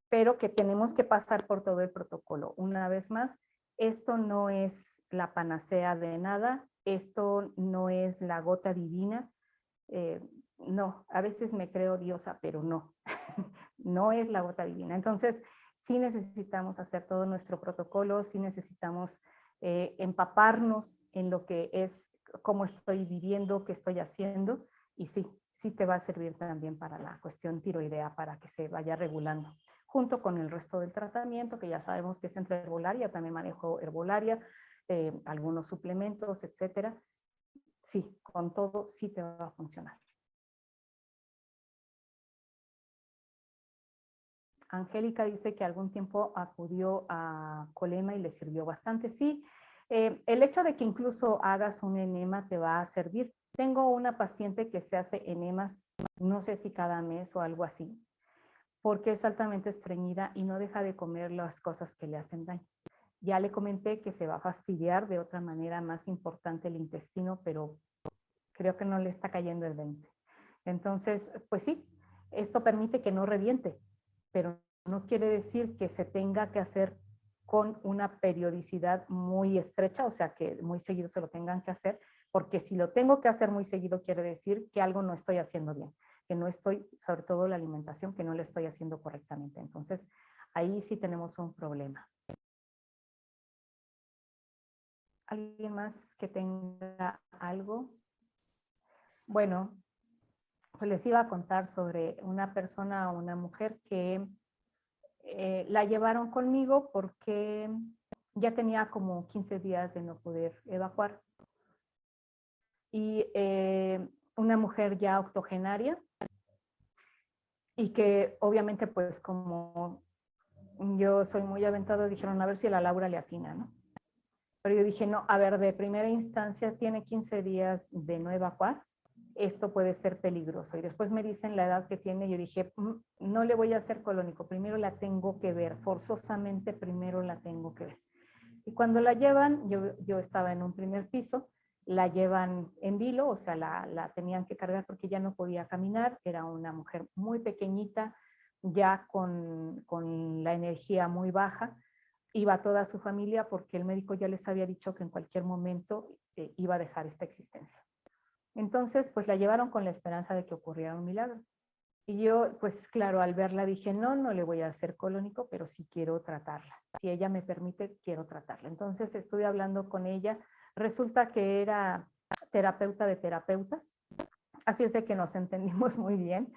pero que tenemos que pasar por todo el protocolo. Una vez más, esto no es la panacea de nada, esto no es la gota divina. No, a veces me creo diosa, pero no, no es la gota divina. Entonces, sí necesitamos hacer todo nuestro protocolo, sí necesitamos empaparnos en lo que es, cómo estoy viviendo, qué estoy haciendo, y sí te va a servir también para la cuestión tiroidea, para que se vaya regulando, junto con el resto del tratamiento, que ya sabemos que es entre herbolaria, también manejo herbolaria, algunos suplementos, etcétera. Sí, con todo sí te va a funcionar. Angélica dice que algún tiempo acudió a Colema y le sirvió bastante. Sí, el hecho de que incluso hagas un enema te va a servir. Tengo una paciente que se hace enemas, no sé si cada mes o algo así, porque es altamente estreñida y no deja de comer las cosas que le hacen daño. Ya le comenté que se va a fastidiar de otra manera más importante el intestino, pero creo que no le está cayendo el 20. Entonces, pues sí, esto permite que no reviente, pero no quiere decir que se tenga que hacer con una periodicidad muy estrecha, o sea, que muy seguido se lo tengan que hacer, porque si lo tengo que hacer muy seguido quiere decir que algo no estoy haciendo bien, que no estoy, sobre todo la alimentación, que no le estoy haciendo correctamente. Entonces, ahí sí tenemos un problema. ¿Alguien más que tenga algo? Bueno, pues les iba a contar sobre una persona, una mujer que la llevaron conmigo porque ya tenía como 15 días de no poder evacuar. Y una mujer ya octogenaria y que obviamente pues como yo soy muy aventado, dijeron a ver si a la Laura le atina, ¿no? Pero yo dije, no, a ver, de primera instancia tiene 15 días de no evacuar, esto puede ser peligroso. Y después me dicen la edad que tiene, yo dije, no le voy a hacer colónico, primero la tengo que ver, forzosamente primero la tengo que ver. Y cuando la llevan, yo estaba en un primer piso, la llevan en vilo, o sea, la tenían que cargar porque ya no podía caminar, era una mujer muy pequeñita, ya con la energía muy baja, iba toda su familia porque el médico ya les había dicho que en cualquier momento iba a dejar esta existencia. Entonces, pues la llevaron con la esperanza de que ocurriera un milagro. Y yo, pues claro, al verla dije, no, no le voy a hacer colónico, pero sí quiero tratarla. Si ella me permite, quiero tratarla. Entonces estuve hablando con ella. Resulta que era terapeuta de terapeutas. Así es de que nos entendimos muy bien.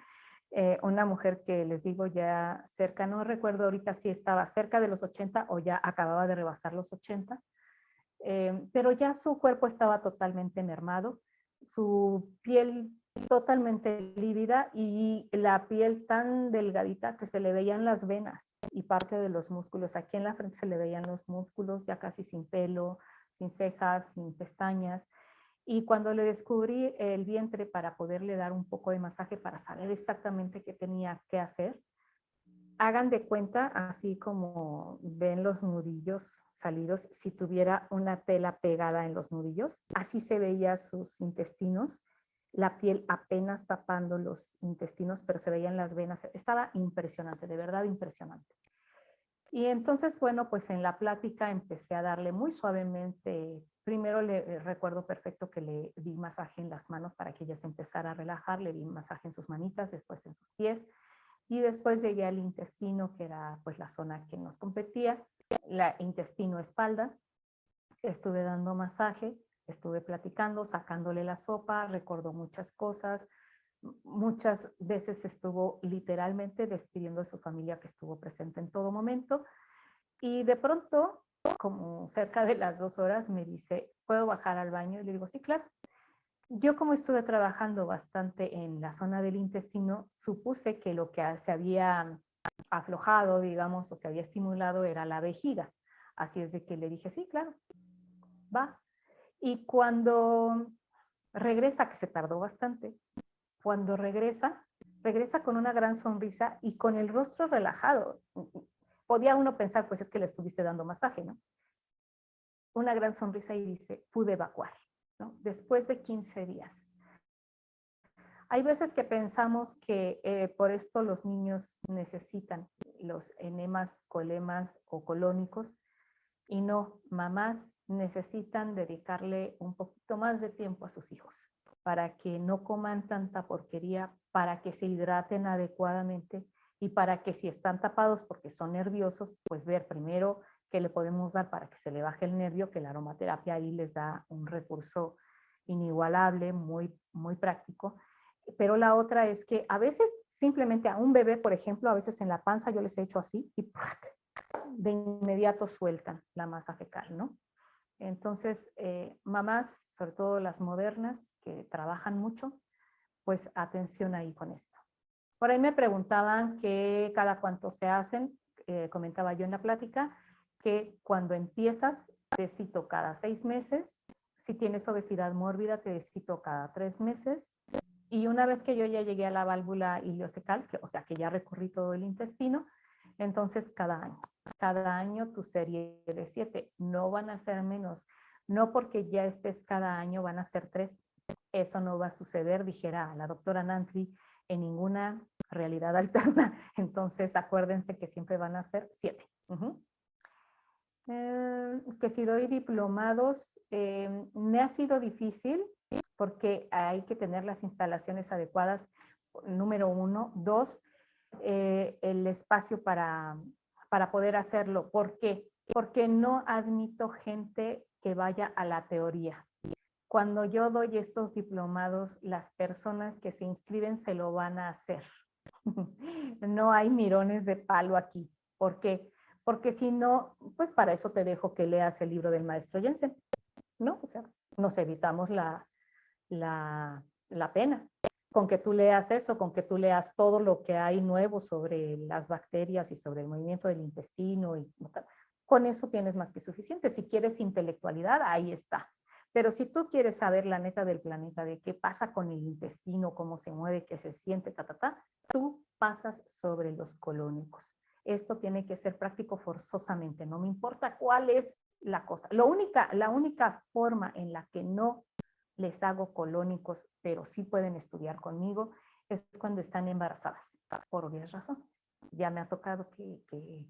Una mujer que les digo ya cerca, no recuerdo ahorita si estaba cerca de los 80 o ya acababa de rebasar los 80, pero ya su cuerpo estaba totalmente mermado, su piel totalmente lívida y la piel tan delgadita que se le veían las venas y parte de los músculos. Aquí en la frente se le veían los músculos ya casi sin pelo, sin cejas, sin pestañas. Y cuando le descubrí el vientre para poderle dar un poco de masaje para saber exactamente qué tenía que hacer, hagan de cuenta, así como ven los nudillos salidos, si tuviera una tela pegada en los nudillos, así se veía sus intestinos, la piel apenas tapando los intestinos, pero se veían las venas. Estaba impresionante, de verdad impresionante. Y entonces, bueno, pues en la plática empecé a darle muy suavemente. Primero le recuerdo perfecto que le di masaje en las manos para que ella se empezara a relajar, le di masaje en sus manitas, después en sus pies, y después llegué al intestino, que era pues la zona que nos competía, la intestino-espalda. Estuve dando masaje, estuve platicando, sacándole la sopa, recordó muchas cosas. Muchas veces estuvo literalmente despidiendo a su familia que estuvo presente en todo momento. Y de pronto, como cerca de las 2 horas, me dice, ¿puedo bajar al baño? Y le digo, sí, claro. Yo como estuve trabajando bastante en la zona del intestino, supuse que lo que se había aflojado, digamos, o se había estimulado era la vejiga. Así es de que le dije, sí, claro, va. Y cuando regresa, que se tardó bastante, cuando regresa con una gran sonrisa y con el rostro relajado. Podía uno pensar, pues es que le estuviste dando masaje, ¿no? Una gran sonrisa y dice, pude evacuar, ¿no? Después de 15 días. Hay veces que pensamos que por esto los niños necesitan los enemas, colemas o colónicos, y no, mamás necesitan dedicarle un poquito más de tiempo a sus hijos para que no coman tanta porquería, para que se hidraten adecuadamente y para que si están tapados porque son nerviosos, pues ver primero qué le podemos dar para que se le baje el nervio, que la aromaterapia ahí les da un recurso inigualable, muy, muy práctico. Pero la otra es que a veces simplemente a un bebé, por ejemplo, a veces en la panza yo les he hecho así y de inmediato sueltan la masa fecal, ¿no? Entonces, mamás, sobre todo las modernas, que trabajan mucho, pues atención ahí con esto. Por ahí me preguntaban que cada cuánto se hacen, comentaba yo en la plática, que cuando empiezas te cito cada 6 meses, si tienes obesidad mórbida te cito cada 3 meses, Y una vez que yo ya llegué a la válvula ileocecal, o sea que ya recorrí todo el intestino, entonces cada año tu serie de 7, no van a ser menos, no porque ya estés cada año van a ser 3, eso no va a suceder, dijera la doctora Nancy, en ninguna realidad alterna, entonces acuérdense que siempre van a ser 7. Que si doy diplomados, me ha sido difícil porque hay que tener las instalaciones adecuadas, número 1. 2, el espacio para poder hacerlo. ¿Por qué? Porque no admito gente que vaya a la teoría. Cuando yo doy estos diplomados, las personas que se inscriben se lo van a hacer. No hay mirones de palo aquí. ¿Por qué? Porque si no, pues para eso te dejo que leas el libro del maestro Jensen, ¿no? O sea, nos evitamos la pena. Con que tú leas eso, con que tú leas todo lo que hay nuevo sobre las bacterias y sobre el movimiento del intestino, y con eso tienes más que suficiente. Si quieres intelectualidad, ahí está. Pero si tú quieres saber la neta del planeta, de qué pasa con el intestino, cómo se mueve, qué se siente, tú pasas sobre los colónicos. Esto tiene que ser práctico forzosamente, no me importa cuál es la cosa. La única forma en la que no les hago colónicos, pero sí pueden estudiar conmigo, es cuando están embarazadas, por obvias razones. Ya me ha tocado que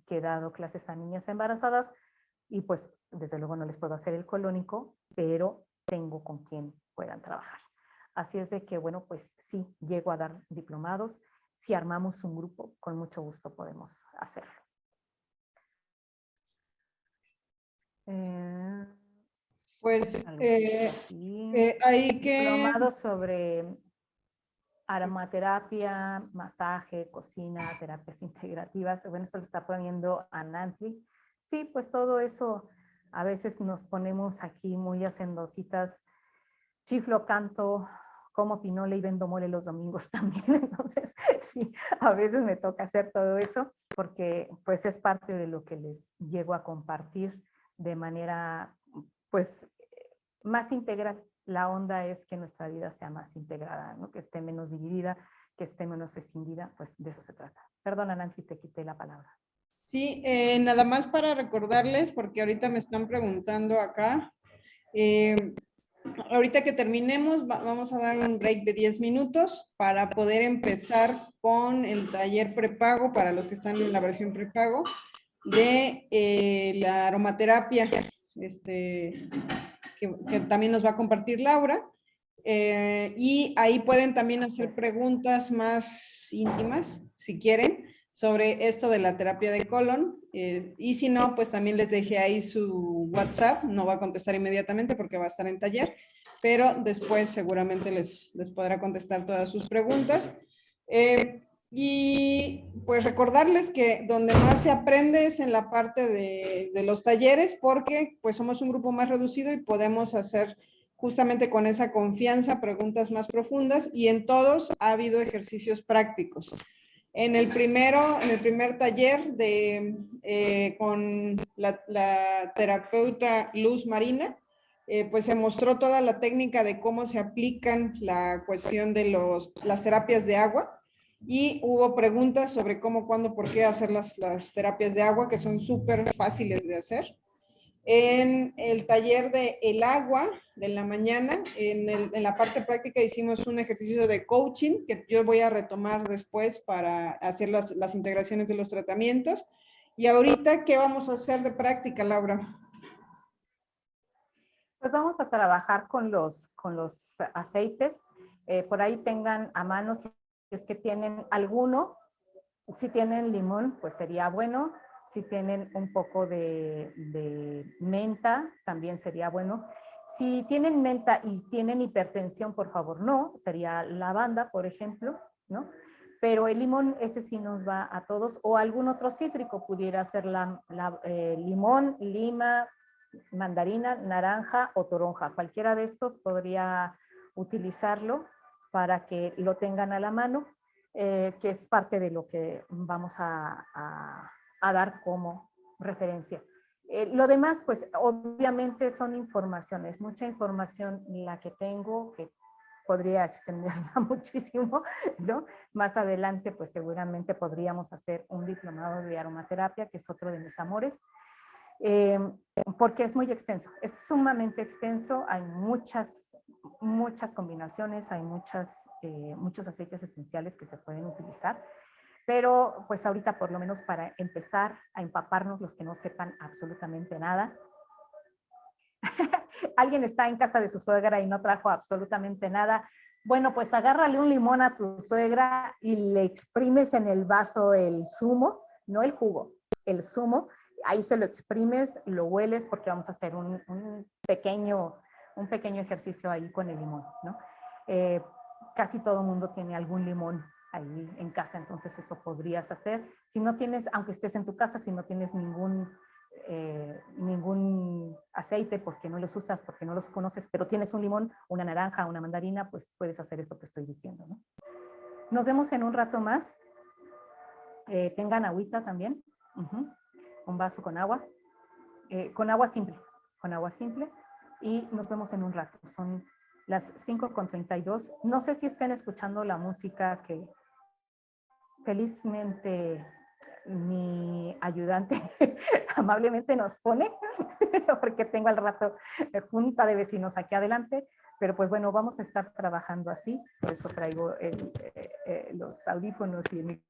he dado clases a niñas embarazadas y pues desde luego no les puedo hacer el colónico, pero tengo con quien puedan trabajar. Así es de que, bueno, pues sí, llego a dar diplomados. Si armamos un grupo, con mucho gusto podemos hacerlo. Pues hay hay que... diplomados sobre aromaterapia, masaje, cocina, terapias integrativas. Bueno, esto lo está poniendo a Nancy. Sí, pues todo eso, a veces nos ponemos aquí muy hacendositas, chiflo, canto, como pinole y vendo mole los domingos también. Entonces, sí, a veces me toca hacer todo eso porque pues es parte de lo que les llego a compartir de manera pues más integral. La onda es que nuestra vida sea más integrada, ¿no? Que esté menos dividida, que esté menos escindida, pues de eso se trata. Perdona, Nancy, te quité la palabra. Sí, nada más para recordarles, porque ahorita me están preguntando acá, ahorita que terminemos vamos a dar un break de 10 minutos para poder empezar con el taller prepago para los que están en la versión prepago de la aromaterapia, que también nos va a compartir Laura. Y ahí pueden también hacer preguntas más íntimas, si quieren, sobre esto de la terapia de colon. Y si no, pues también les dejé ahí su WhatsApp. No va a contestar inmediatamente porque va a estar en taller, pero después seguramente les podrá contestar todas sus preguntas. Y pues recordarles que donde más se aprende es en la parte de los talleres, porque pues somos un grupo más reducido y podemos hacer justamente con esa confianza preguntas más profundas, y en todos ha habido ejercicios prácticos. En el primer taller con la terapeuta Luz Marina, pues se mostró toda la técnica de cómo se aplican la cuestión de las terapias de agua, y hubo preguntas sobre cómo, cuándo, por qué hacer las terapias de agua, que son súper fáciles de hacer. En el taller de el agua de la mañana, en la parte práctica hicimos un ejercicio de coaching que yo voy a retomar después para hacer las integraciones de los tratamientos. Y ahorita, ¿qué vamos a hacer de práctica, Laura? Pues vamos a trabajar con los aceites. Por ahí tengan a mano, si es que tienen alguno. Si tienen limón, pues sería bueno. Si tienen un poco de menta, también sería bueno. Si tienen menta y tienen hipertensión, por favor, no. Sería lavanda, por ejemplo, ¿no? Pero el limón, ese sí nos va a todos. O algún otro cítrico, pudiera ser limón, lima, mandarina, naranja o toronja. Cualquiera de estos podría utilizarlo para que lo tengan a la mano, que es parte de lo que vamos a dar como referencia. Lo demás, pues obviamente son informaciones, mucha información la que tengo, que podría extenderla muchísimo, ¿no? Más adelante, pues seguramente podríamos hacer un diplomado de aromaterapia, que es otro de mis amores, porque es muy extenso, es sumamente extenso, hay muchas combinaciones, hay muchos aceites esenciales que se pueden utilizar, pero pues ahorita por lo menos para empezar a empaparnos los que no sepan absolutamente nada. Alguien está en casa de su suegra y no trajo absolutamente nada. Bueno, pues agárrale un limón a tu suegra y le exprimes en el vaso el zumo, no el jugo, el zumo. Ahí se lo exprimes, lo hueles porque vamos a hacer un pequeño ejercicio ahí con el limón, ¿no? Casi todo el mundo tiene algún limón ahí en casa, entonces eso podrías hacer. Si no tienes, aunque estés en tu casa, si no tienes ningún aceite porque no los usas, porque no los conoces, pero tienes un limón, una naranja, una mandarina, pues puedes hacer esto que estoy diciendo, ¿no? Nos vemos en un rato más. Tengan agüita también. Un vaso con agua simple, y nos vemos en un rato. Son las 5:32. No sé si estén escuchando la música que felizmente mi ayudante amablemente nos pone, porque tengo al rato junta de vecinos aquí adelante, pero pues bueno, vamos a estar trabajando así, por eso traigo los audífonos y el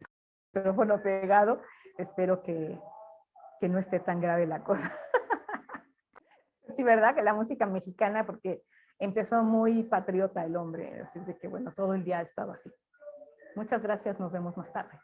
micrófono pegado. Espero que no esté tan grave la cosa. Sí, ¿verdad? Que la música mexicana, porque empezó muy patriota el hombre, así es de que bueno, todo el día ha estado así. Muchas gracias, nos vemos más tarde.